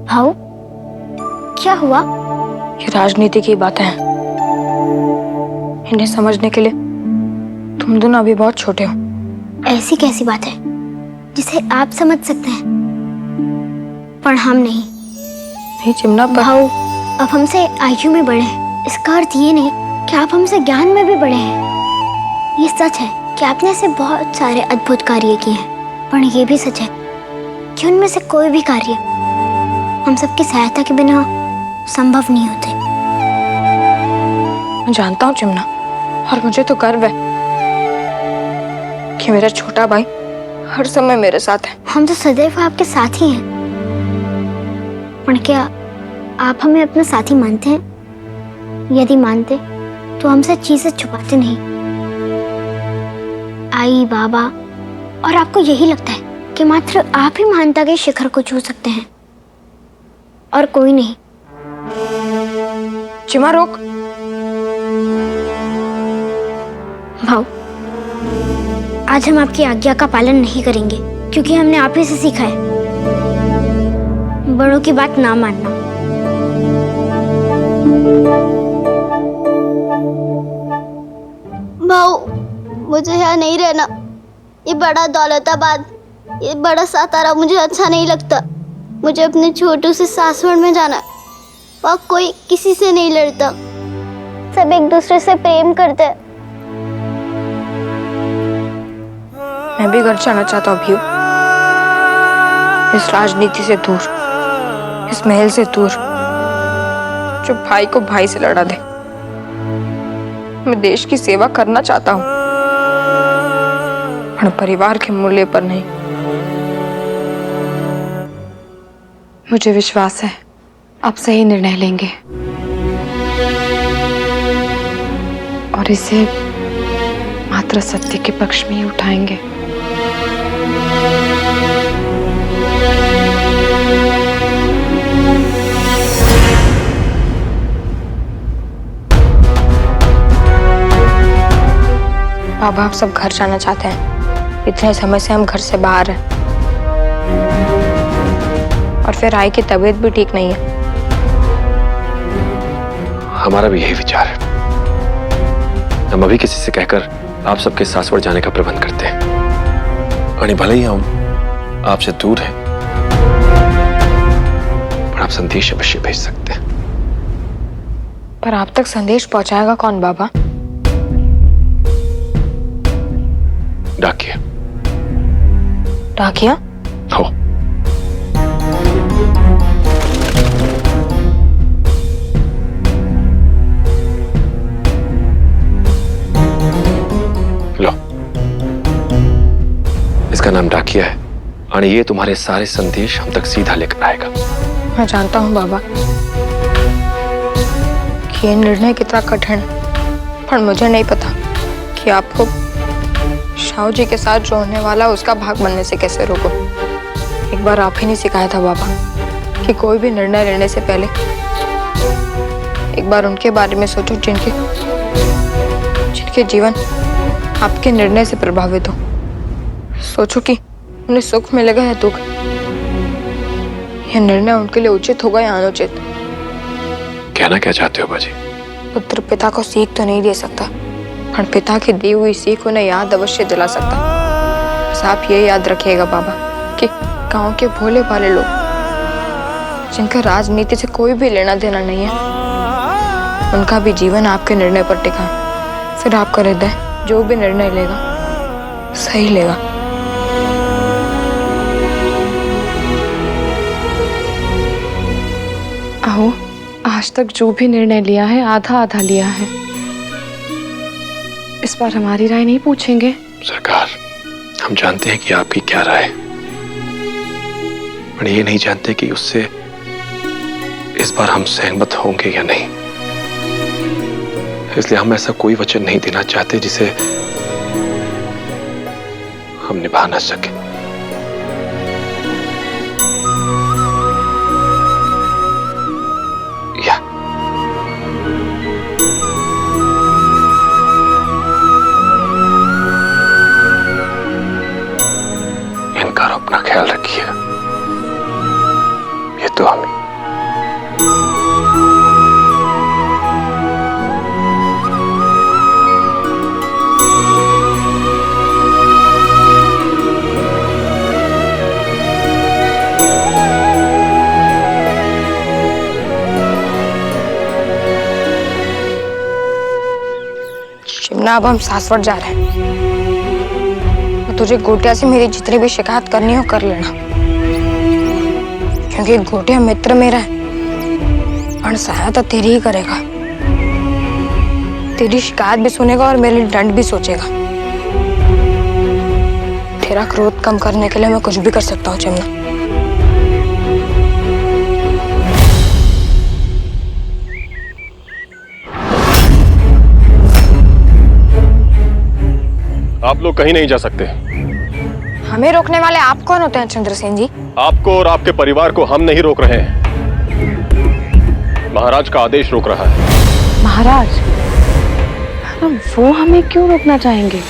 भाऊ, क्या हुआ? ये राजनीति की बातें हैं। इन्हें समझने के लिए तुम दोनों अभी बहुत छोटे हो। ऐसी कैसी बात है जिसे आप समझ सकते हैं पर हम नहीं? नहीं चिमना, भाऊ अब हमसे आयु में बड़े हैं, इसका अर्थ ये नहीं कि आप हमसे ज्ञान में भी बड़े हैं। ये सच है कि आपने ऐसे बहुत सारे अद्भुत कार्य किए हैं, पर ये भी सच है कि उनमें से कोई भी कार्य हम सबकी सहायता के बिना संभव नहीं होते। मैं जानता हूँ चिमना, और मुझे तो गर्व है कि मेरा छोटा भाई हर समय मेरे साथ है। हम तो सदैव आपके साथ ही हैं, पर क्या आप हमें अपना साथी मानते हैं? यदि मानते तो हमसे चीजें छुपाते नहीं। आई बाबा, और आपको यही लगता है कि मात्र आप ही महानता के शिखर को छू सकते हैं और कोई नहीं। चिमा रोक। भाऊ, आज हम आपकी आज्ञा का पालन नहीं करेंगे क्योंकि हमने आप ही से सीखा है बड़ों की बात ना मानना। भाऊ, मुझे यहाँ नहीं रहना। ये बड़ा दौलताबाद, ये बड़ा सातारा मुझे अच्छा नहीं लगता। मुझे अपने छोटू से सासवड़ में जाना है। वहाँ कोई किसी से नहीं लड़ता, सब एक दूसरे से प्रेम करते हैं। मैं भी घर जाना चाहता हूँ भीऊ, इस राजनीति से दूर, इस महल से दूर जो भाई को भाई से लड़ा दे। मैं देश की सेवा करना चाहता हूँ, पर परिवार के मूल्य पर नहीं। मुझे विश्वास है आप सही निर्णय लेंगे और इसे मात्र सत्य के पक्ष में ही उठाएंगे। बाबा, आप सब घर जाना चाहते हैं। इतने समय से हम घर से बाहर हैं और फिर आई की तबीयत भी ठीक नहीं है। हमारा भी यही विचार है। हम अभी किसी से कहकर आप सबके सासवड़ जाने का प्रबंध करते हैं। और भले ही हम आपसे दूर हैं, पर आप संदेश अवश्य भेज सकते हैं। पर आप तक संदेश पहुंचाएगा कौन बाबा? डाकिया। डाकिया? हो। लो, इसका नाम डाकिया है और ये तुम्हारे सारे संदेश हम तक सीधा लेकर आएगा। मैं जानता हूँ बाबा कि ये निर्णय कितना कठिन है, पर मुझे नहीं पता कि आपको शाहू जी के साथ जो होने वाला उसका भाग बनने से कैसे रोको। एक बार आप ही ने सिखाया था बाबा कि कोई भी निर्णय लेने से पहले एक बार उनके बारे में सोचो जिनके जीवन आपके निर्णय से प्रभावित हो। सोचो कि उन्हें सुख मिलेगा या दुख, यह निर्णय उनके लिए उचित होगा या अनुचित। कहना क्या चाहते हो बाजी? पुत्र पिता को सीख तो नहीं दे सकता, पर पिता की दी हुई सीख उन्हें याद अवश्य दिला सकता। बस आप ये याद रखिएगा बाबा कि गांव के भोले भाले लोग जिनका राजनीति से कोई भी लेना देना नहीं है, उनका भी जीवन आपके निर्णय पर टिका है। फिर आपका हृदय जो भी निर्णय लेगा सही लेगा। आओ, आज तक जो भी निर्णय लिया है आधा आधा लिया है। इस बार हमारी राय नहीं पूछेंगे? सरकार, हम जानते हैं कि आपकी क्या राय है, पर ये नहीं जानते कि उससे इस बार हम सहमत होंगे या नहीं। इसलिए हम ऐसा कोई वचन नहीं देना चाहते जिसे हम निभा ना सके। या इनका अपना ख्याल रखिएगा। ये तो हमें शिमला, अब हम सासवड़ जा रहे हैं। तो तुझे गोटिया से मेरी जितनी भी शिकायत करनी हो कर लेना, क्योंकि गोटिया मित्र मेरा है और सहायता तेरी ही करेगा। तेरी शिकायत भी सुनेगा और मेरे लिए दंड भी सोचेगा। तेरा क्रोध कम करने के लिए मैं कुछ भी कर सकता हूँ चिमना। आप लोग कहीं नहीं जा सकते। हमें रोकने वाले आप कौन होते हैं चंद्रसेन जी? आपको और आपके परिवार को हम नहीं रोक रहे हैं, महाराज का आदेश रोक रहा है। महाराज? वो हमें क्यों रोकना चाहेंगे?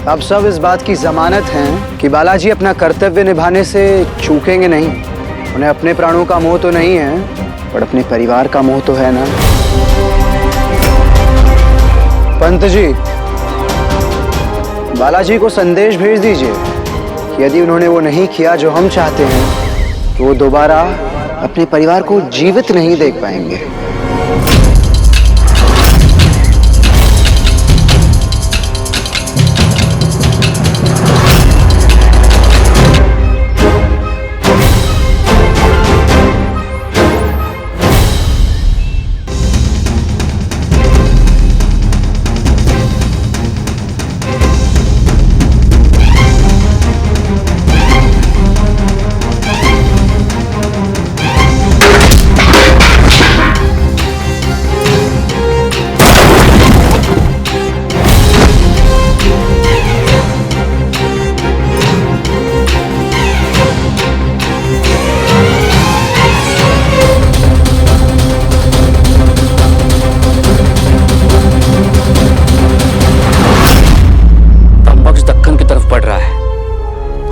अब सब इस बात की जमानत है कि बालाजी अपना कर्तव्य निभाने से चूकेंगे नहीं। उन्हें अपने प्राणों का मोह तो नहीं है, पर अपने परिवार का मोह तो है ना। पंत जी, बालाजी को संदेश भेज दीजिए कि यदि उन्होंने वो नहीं किया जो हम चाहते हैं, तो वो दोबारा अपने परिवार को जीवित नहीं देख पाएंगे।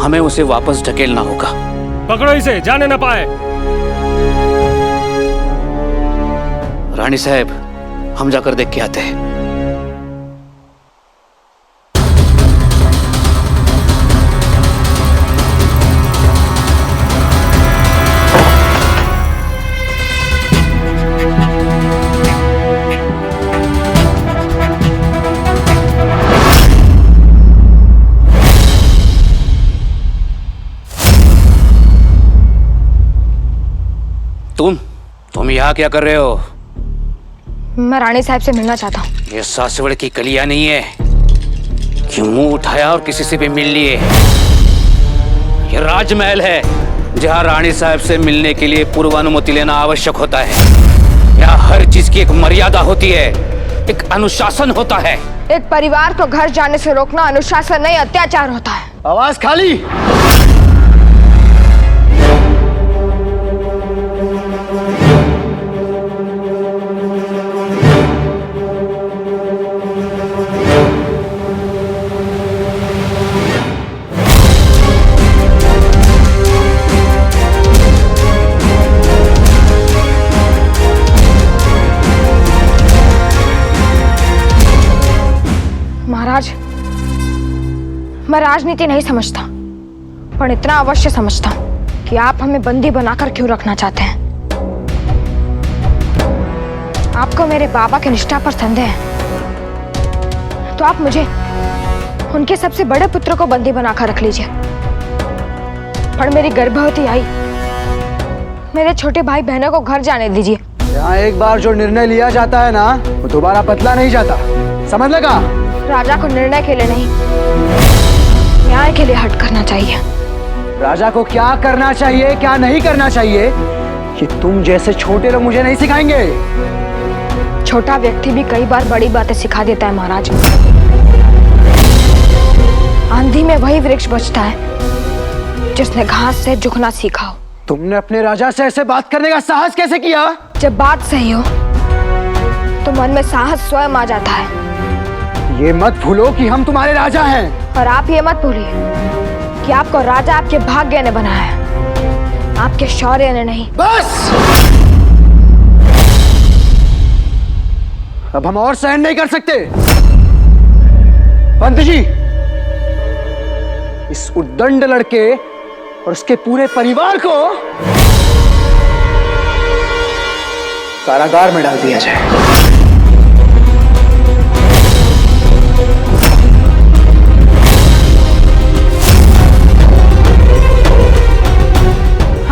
हमें उसे वापस ढकेलना होगा। पकड़ो इसे, जाने न पाए। रानी साहब, हम जाकर देख के आते हैं। तुम यहाँ क्या कर रहे हो? मैं रानी साहब से मिलना चाहता हूँ। ये सासवड़ की कलिया नहीं है कि मुंह उठाया और किसी से भी मिल लिए। ये राजमहल है जहां रानी साहब से मिलने के लिए पूर्वानुमति लेना आवश्यक होता है। यहाँ हर चीज की एक मर्यादा होती है, एक अनुशासन होता है। एक परिवार को घर जाने से रोकना अनुशासन नहीं, अत्याचार होता है। आवाज खाली। महाराज, मैं राजनीति नहीं समझता, पर इतना अवश्य समझता हूं कि आप हमें बंदी बनाकर क्यों रखना चाहते हैं। आपको मेरे बाबा की निष्ठा पर संदेह है तो आप मुझे उनके सबसे बड़े पुत्र को बंदी बनाकर रख लीजिए, पर मेरी गर्भवती आई, मेरे छोटे भाई बहनों को घर जाने दीजिए। यहाँ एक बार जो निर्णय लिया जाता है ना, वो दोबारा बदला नहीं जाता, समझ लगा? राजा को निर्णय के लिए नहीं, न्याय के लिए हट करना चाहिए। राजा को क्या करना चाहिए क्या नहीं करना चाहिए कि तुम जैसे छोटे लोग मुझे नहीं सिखाएंगे। छोटा व्यक्ति भी कई बार बड़ी बातें सिखा देता है महाराज। आंधी में वही वृक्ष बचता है जिसने घास से झुकना सीखा हो। तुमने अपने राजा से ऐसे बात करने का साहस कैसे किया? जब बात सही हो तो मन में साहस स्वयं आ जाता है। ये मत भूलो कि हम तुम्हारे राजा हैं। और आप ये मत भूलिए कि आपको राजा आपके भाग्य ने बनाया है, आपके शौर्य ने नहीं। बस, अब हम और सहन नहीं कर सकते। पंत जी, इस उद्दंड लड़के और उसके पूरे परिवार को कारागार में डाल दिया जाए।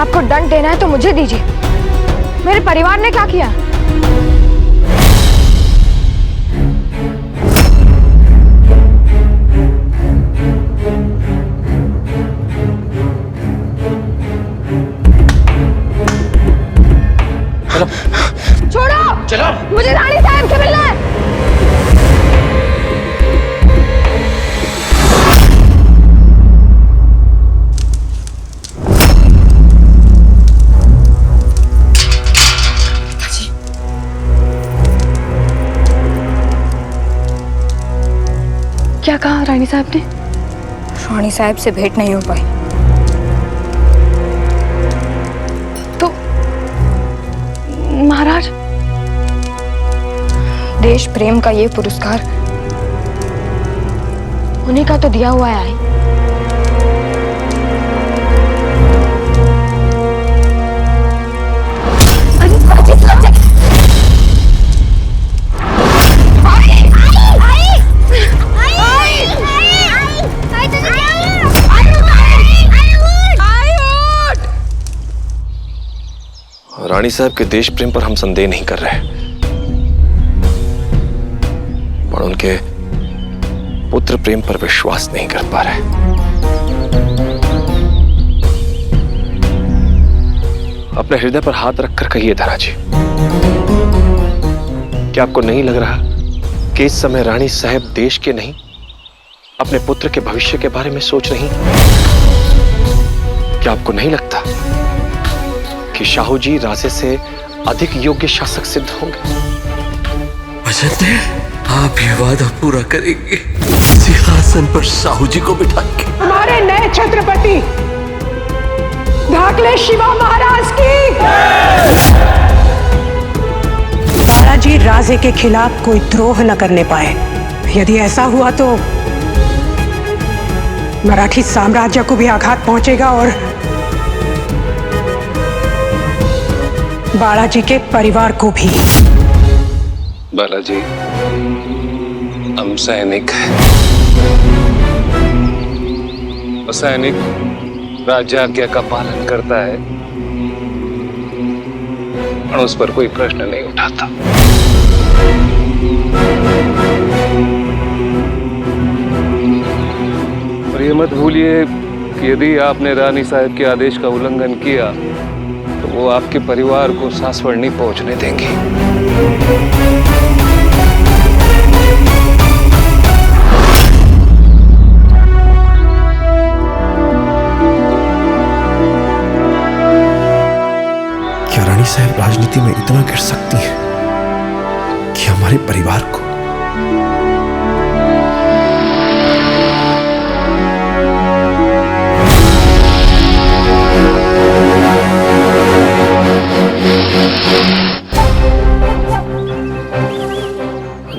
आपको दंड देना है तो मुझे दीजिए, मेरे परिवार ने क्या किया? छोड़ो, चलो, मुझे रानी साहब से मिलना है। क्या कहा रानी साहब ने? रानी साहब से भेंट नहीं हो पाई। तो महाराज, देश प्रेम का ये पुरस्कार उन्हीं का तो दिया हुआ है। रानी साहब के देश प्रेम पर हम संदेह नहीं कर रहे, पर उनके पुत्र प्रेम पर विश्वास नहीं कर पा रहे। अपने हृदय पर हाथ रखकर कहिए धरा जी, क्या आपको नहीं लग रहा कि इस समय रानी साहब देश के नहीं अपने पुत्र के भविष्य के बारे में सोच रही? क्या आपको नहीं लगता कि शाहू जी राजे से अधिक योग्य शासक सिद्ध होंगे? वचन दे, आप ये वादा पूरा करेंगे सिंहासन पर शाहू जी को बिठा के? हमारे नए छत्रपति धाकले शिवा महाराज की। बालाजी राजे के खिलाफ कोई द्रोह न करने पाए। यदि ऐसा हुआ तो मराठी साम्राज्य को भी आघात पहुंचेगा और बालाजी के परिवार को भी। बालाजी, हम सैनिक हैं। और सैनिक राज्याज्ञा का पालन करता है और उस पर कोई प्रश्न नहीं उठाता। और ये मत भूलिए कि यदि आपने रानी साहब के आदेश का उल्लंघन किया तो वो आपके परिवार को सासवड़ नहीं पहुंचने देंगी। क्या रानी साहब राजनीति में इतना गिर सकती हैं कि हमारे परिवार को?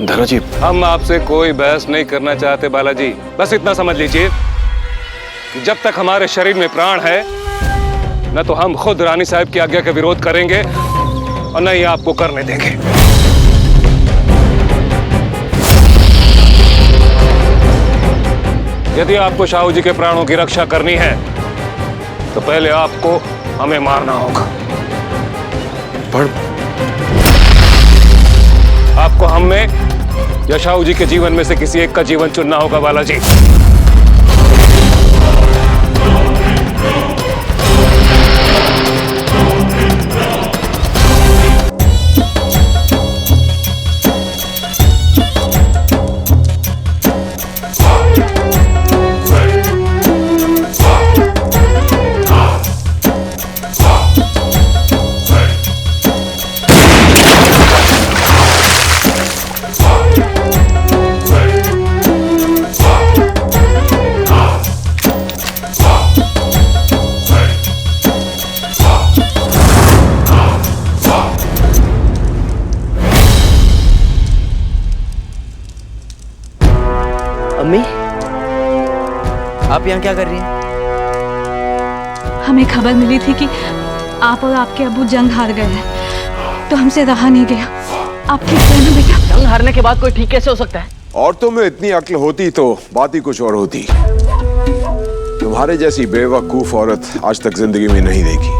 धनजी, हम आपसे कोई बहस नहीं करना चाहते बालाजी। बस इतना समझ लीजिए कि जब तक हमारे शरीर में प्राण है न तो हम खुद रानी साहब की आज्ञा का विरोध करेंगे और न ही आपको करने देंगे। यदि आपको शाहू जी के प्राणों की रक्षा करनी है तो पहले आपको हमें मारना होगा। पर आपको हम में या शाहू जी के जीवन में से किसी एक का जीवन चुनना होगा बालाजी। अम्मी, आप यहाँ क्या कर रही हैं? हमें खबर मिली थी कि आप और आपके अब्बू जंग हार गए हैं, तो हमसे रहा नहीं गया। आप ठीक है ना बेटा? जंग हारने के बाद कोई ठीक कैसे हो सकता है? औरतों में इतनी अक्ल होती तो बात ही कुछ और होती। तुम्हारे जैसी बेवकूफ औरत आज तक जिंदगी में नहीं देखी।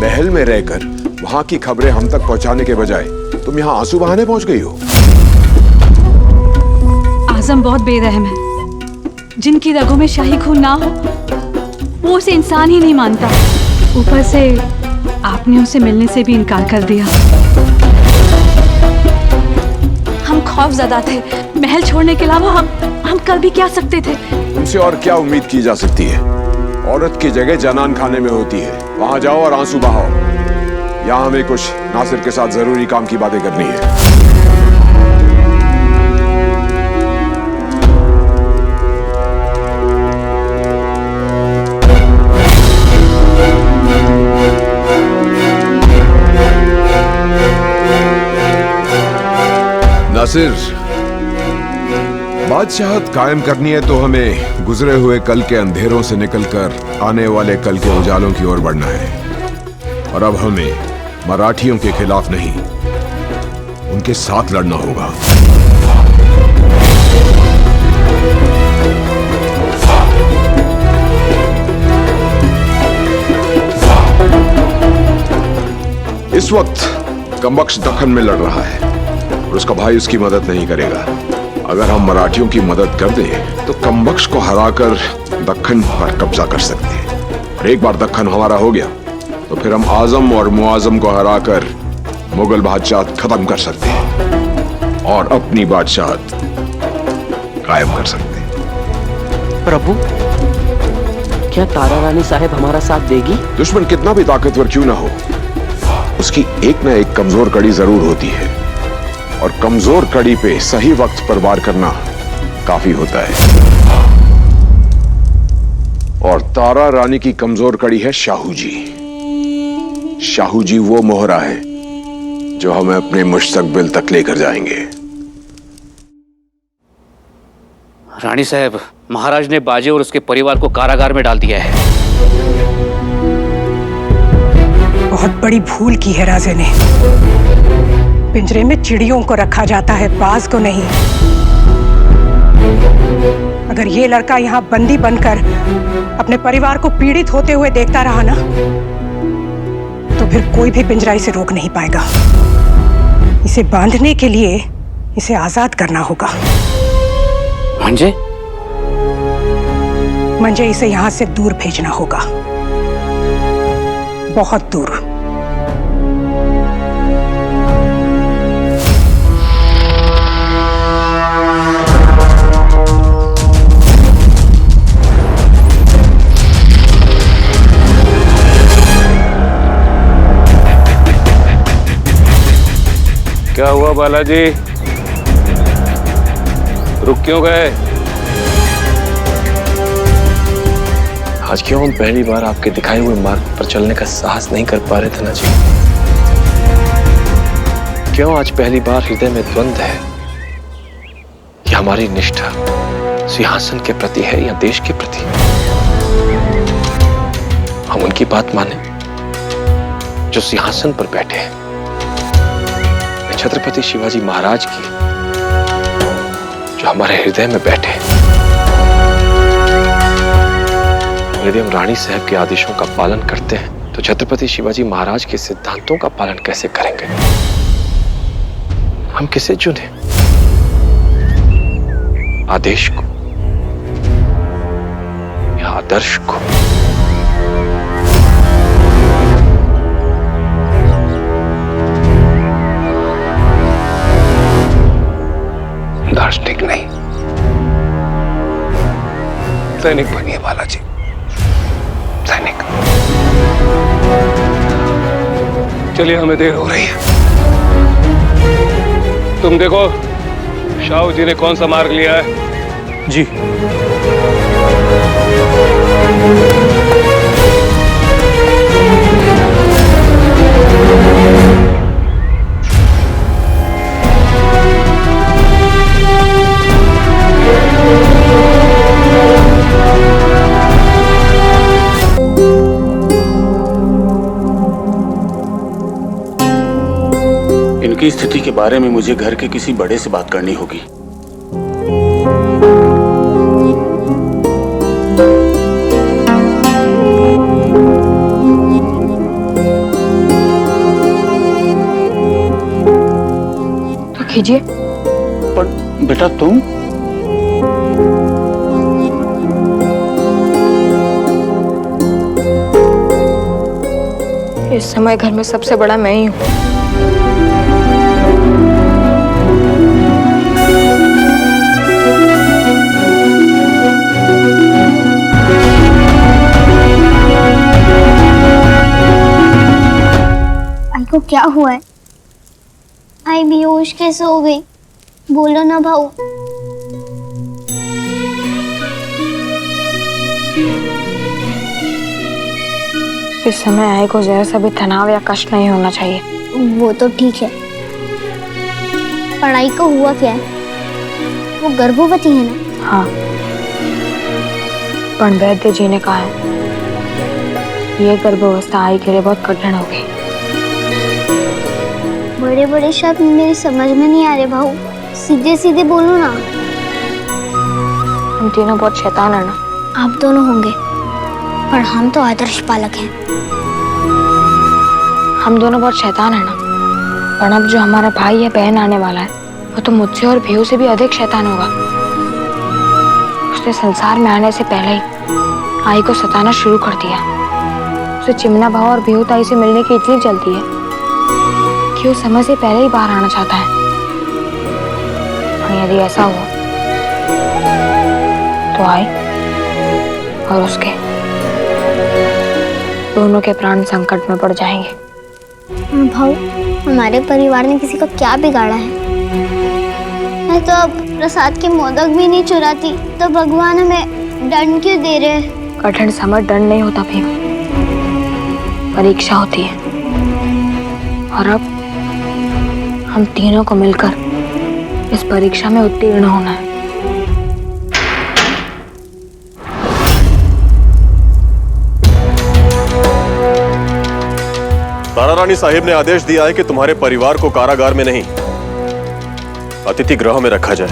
महल में रहकर वहां की खबरें हम तक पहुंचाने के बजाय तुम यहाँ आंसू बहाने पहुंच गई हो। आजम बहुत बेरहम है। जिनकी रगों में शाही खून ना हो वो उसे इंसान ही नहीं मानता। ऊपर से आपने उसे मिलने से भी इनकार कर दिया। हम खौफजदा थे। महल छोड़ने के अलावा हम कर भी क्या सकते थे? तुमसे और क्या उम्मीद की जा सकती है? औरत की जगह जनान खाने में होती है। वहां जाओ और आंसू बहाओ। यहाँ हमें कुछ नासिर के साथ जरूरी काम की बातें करनी है। नासिर, बादशाहत कायम करनी है तो हमें गुजरे हुए कल के अंधेरों से निकलकर आने वाले कल के उजालों की ओर बढ़ना है। और अब हमें मराठियों के खिलाफ नहीं, उनके साथ लड़ना होगा। इस वक्त कमबख्श दक्खन में लड़ रहा है और उसका भाई उसकी मदद नहीं करेगा। अगर हम मराठियों की मदद कर दें तो कमबख्श को हराकर दक्खन पर कब्जा कर सकते हैं। और एक बार दक्खन हमारा हो गया तो फिर हम आजम और मुआजम को हराकर मुगल बादशाहत खत्म कर सकते हैं और अपनी बादशाहत कायम कर सकते हैं। प्रभु, क्या तारा रानी साहब हमारा साथ देगी? दुश्मन कितना भी ताकतवर क्यों ना हो, उसकी एक ना एक कमजोर कड़ी जरूर होती है और कमजोर कड़ी पे सही वक्त पर वार करना काफी होता है। और तारा रानी की कमजोर कड़ी है शाहू जी। शाहू जी वो मोहरा है जो हमें अपने मुस्तकबिल तक लेकर जाएंगे। रानी साहब, महाराज ने बाजे और उसके परिवार को कारागार में डाल दिया है। बहुत बड़ी भूल की है राजे ने। पिंजरे में चिड़ियों को रखा जाता है, बाज को नहीं। अगर ये लड़का यहाँ बंदी बनकर अपने परिवार को पीड़ित होते हुए देखता रहा ना, तो फिर कोई भी पिंजरा इसे रोक नहीं पाएगा। इसे बांधने के लिए इसे आजाद करना होगा। भांजे, मुझे इसे यहाँ से दूर भेजना होगा, बहुत दूर। क्या हुआ बालाजी, रुक क्यों गए? आज क्यों हम पहली बार आपके दिखाए हुए मार्ग पर चलने का साहस नहीं कर पा रहे थे ना जी? क्यों आज पहली बार हृदय में द्वंद्व है कि हमारी निष्ठा सिंहासन के प्रति है या देश के प्रति? हम उनकी बात माने जो सिंहासन पर बैठे हैं, छत्रपति शिवाजी महाराज की जो हमारे हृदय में बैठे हैं। यदि हम रानी साहब के आदेशों का पालन करते हैं तो छत्रपति शिवाजी महाराज के सिद्धांतों का पालन कैसे करेंगे? हम किसे चुने, आदेश को या आदर्श को? दार्शनिक नहीं, सैनिक बनिए बालाजी, सैनिक। चलिए, हमें देर हो रही है। तुम देखो शाहू जी ने कौन सा मार्ग लिया है। जी। इनकी स्थिति के बारे में मुझे घर के किसी बड़े से बात करनी होगी। तो कीजिए। पर बेटा तुम? इस समय घर में सबसे बड़ा मैं ही हूँ। को क्या हुआ है? आई बेहोश कैसे हो गई? बोलो ना भाऊ। इस समय आई को जरा सा भी तनाव या कष्ट नहीं होना चाहिए। वो तो ठीक है, पढ़ाई को हुआ क्या है? वो गर्भवती है ना? हाँ, पर वैद्य जी ने कहा है ये गर्भावस्था आई के लिए बहुत कठिन होगी। बड़े बड़े शब्द मेरी समझ में नहीं आ रहे भाऊ, सीधे सीधे बोलो ना। हम तीनों बहुत शैतान है ना? आप दोनों होंगे, पर हम तो आदर्श पालक हैं। हम दोनों बहुत शैतान है ना, पर अब जो हमारा भाई या बहन आने वाला है वो तो मुझसे और भेऊ से भी अधिक शैतान होगा। उसने संसार में आने से पहले ही आई को सताना शुरू कर दिया। उसे चिमना भाव और भेऊ ताई से मिलने की इतनी जल्दी है कि वो समय से पहले ही बाहर आना चाहता है। और यदि ऐसा हुआ तो आई और उसके दोनों के प्राण संकट में पड़ जाएंगे। भाऊ, हमारे परिवार ने किसी का क्या बिगाड़ा है? मैं तो अब प्रसाद के मोदक भी नहीं चुराती, तो भगवान हमें दंड क्यों दे रहे हैं? कठिन समय दंड नहीं होता भी, परीक्षा होती है। और अब हम तीनों को मिलकर इस परीक्षा में उत्तीर्ण होना है। तारा रानी साहिब ने आदेश दिया है कि तुम्हारे परिवार को कारागार में नहीं, अतिथि गृह में रखा जाए,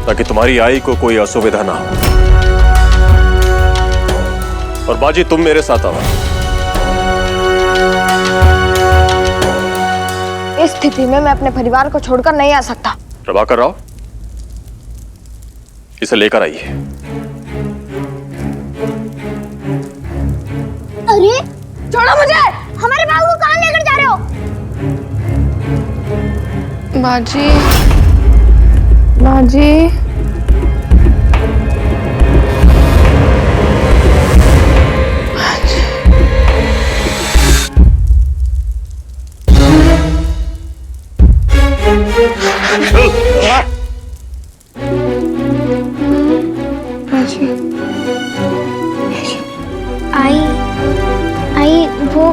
ताकि तुम्हारी आई को कोई असुविधा ना हो। और बाजी, तुम मेरे साथ आओ। इस स्थिति में मैं अपने परिवार को छोड़कर नहीं आ सकता। प्रभाकर राव, इसे लेकर आइए। ये छोड़ो मुझे। हमारे बाबू को कहाँ लेकर जा रहे हो? बाजी, बाजी। आई वो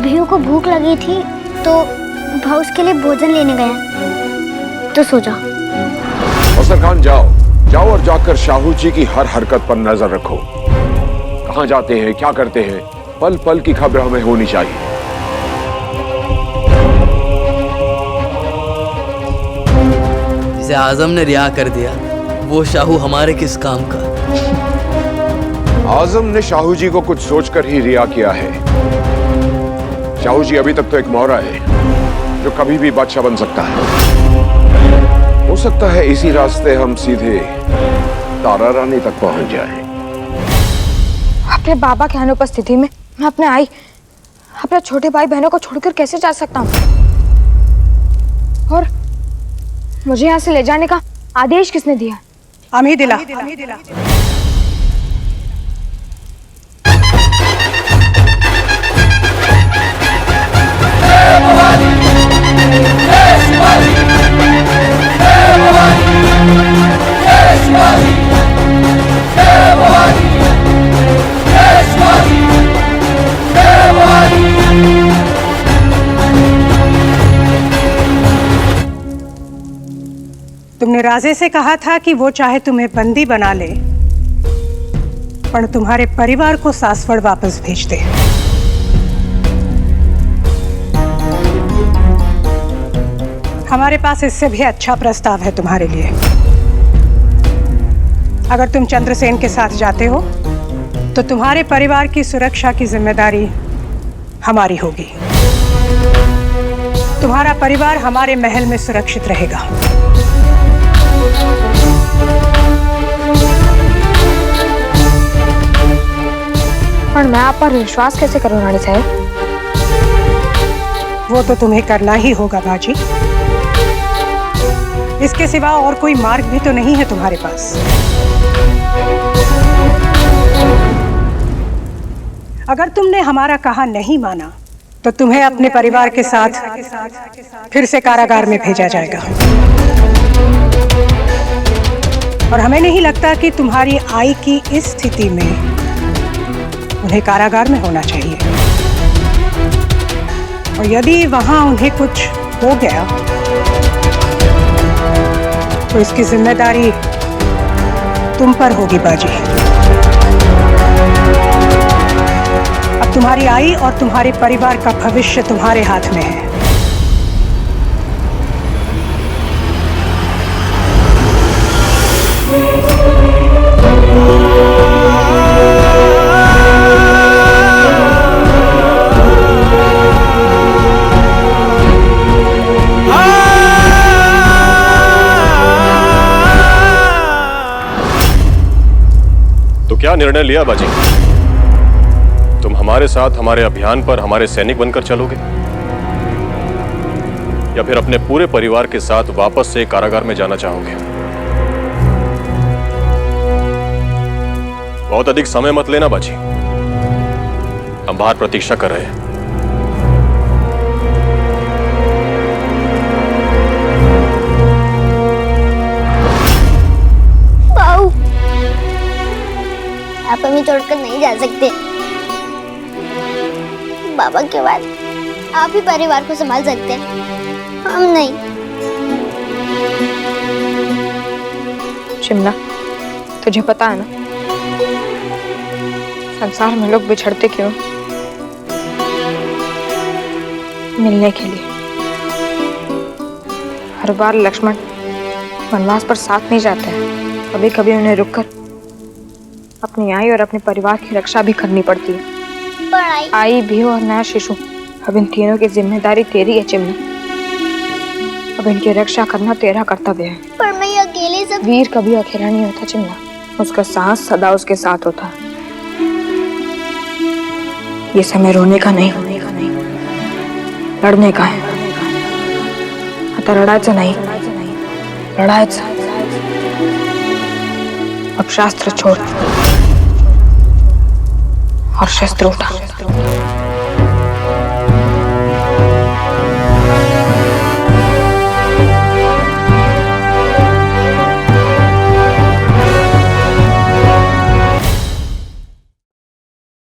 भीऊ को भूख लगी थी तो भाऊ उसके लिए भोजन लेने गया, तो सो जाओ। अफसर खान जाओ और जाकर शाहू जी की हर हरकत पर नजर रखो। कहाँ जाते हैं, क्या करते हैं, पल पल की खबर हमें होनी चाहिए। जिसे आजम ने रिहा कर दिया वो शाहू हमारे किस काम का? आजम ने शाहू जी को कुछ सोचकर ही रिहा किया है। शाहू जी अभी तक तो एक मोहरा है जो कभी भी बादशाह बन सकता है। हो सकता है इसी रास्ते हम सीधे तारा रानी तक पहुंच जाएं। अपने बाबा के अनुपस्थिति में मैं अपने छोटे भाई बहनों को छोड़कर कैसे जा सकता हूँ? और मुझे यहाँ से ले जाने का आदेश किसने दिया? अमीदिला। तुमने राजे से कहा था कि वो चाहे तुम्हें बंदी बना ले पर तुम्हारे परिवार को सासवड़ वापस भेज दे। हमारे पास इससे भी अच्छा प्रस्ताव है तुम्हारे लिए। अगर तुम चंद्रसेन के साथ जाते हो तो तुम्हारे परिवार की सुरक्षा की जिम्मेदारी हमारी होगी। तुम्हारा परिवार हमारे महल में सुरक्षित रहेगा। पर मैं आप पर विश्वास कैसे करूं रानी साहब? वो तो तुम्हें करना ही होगा बाजी। इसके सिवा और कोई मार्ग भी तो नहीं है तुम्हारे पास। अगर तुमने हमारा कहा नहीं माना तो तुम्हें अपने परिवार के साथ फिर से कारागार में भेजा जाएगा। और हमें नहीं लगता कि तुम्हारी आई की इस स्थिति में उन्हें कारागार में होना चाहिए। और यदि वहां उन्हें कुछ हो गया तो इसकी जिम्मेदारी तुम पर होगी बाजी। अब तुम्हारी आई और तुम्हारे परिवार का भविष्य तुम्हारे हाथ में है। क्या निर्णय लिया बाजी? तुम हमारे साथ हमारे अभियान पर हमारे सैनिक बनकर चलोगे या फिर अपने पूरे परिवार के साथ वापस से कारागार में जाना चाहोगे? बहुत अधिक समय मत लेना बाजी, हम बाहर प्रतीक्षा कर रहे हैं। आप हमें छोड़कर नहीं जा सकते। बाबा के बाद आप ही परिवार को संभाल सकते हैं, हम नहीं। शिमला, तुझे पता है ना संसार में लोग बिछड़ते क्यों? मिलने के लिए। हर बार लक्ष्मण वनवास पर साथ नहीं जाते हैं, कभी कभी उन्हें रुककर अपनी आई और अपने परिवार की रक्षा भी करनी पड़ती है। आई भी और नया शिशु, अब इन तीनों की जिम्मेदारी तेरी है चिमना। अब इनकी रक्षा करना तेरा कर्तव्य है। पर मैं अकेले सब। वीर कभी अकेला नहीं होता चिमना, उसका साहस सदा उसके साथ होता है। ये समय रोने का नहीं, लढणे का आहे. आता रडायचं नाही, लढायचं. अब शास्त्र छोड़ और शस्त्र उठा.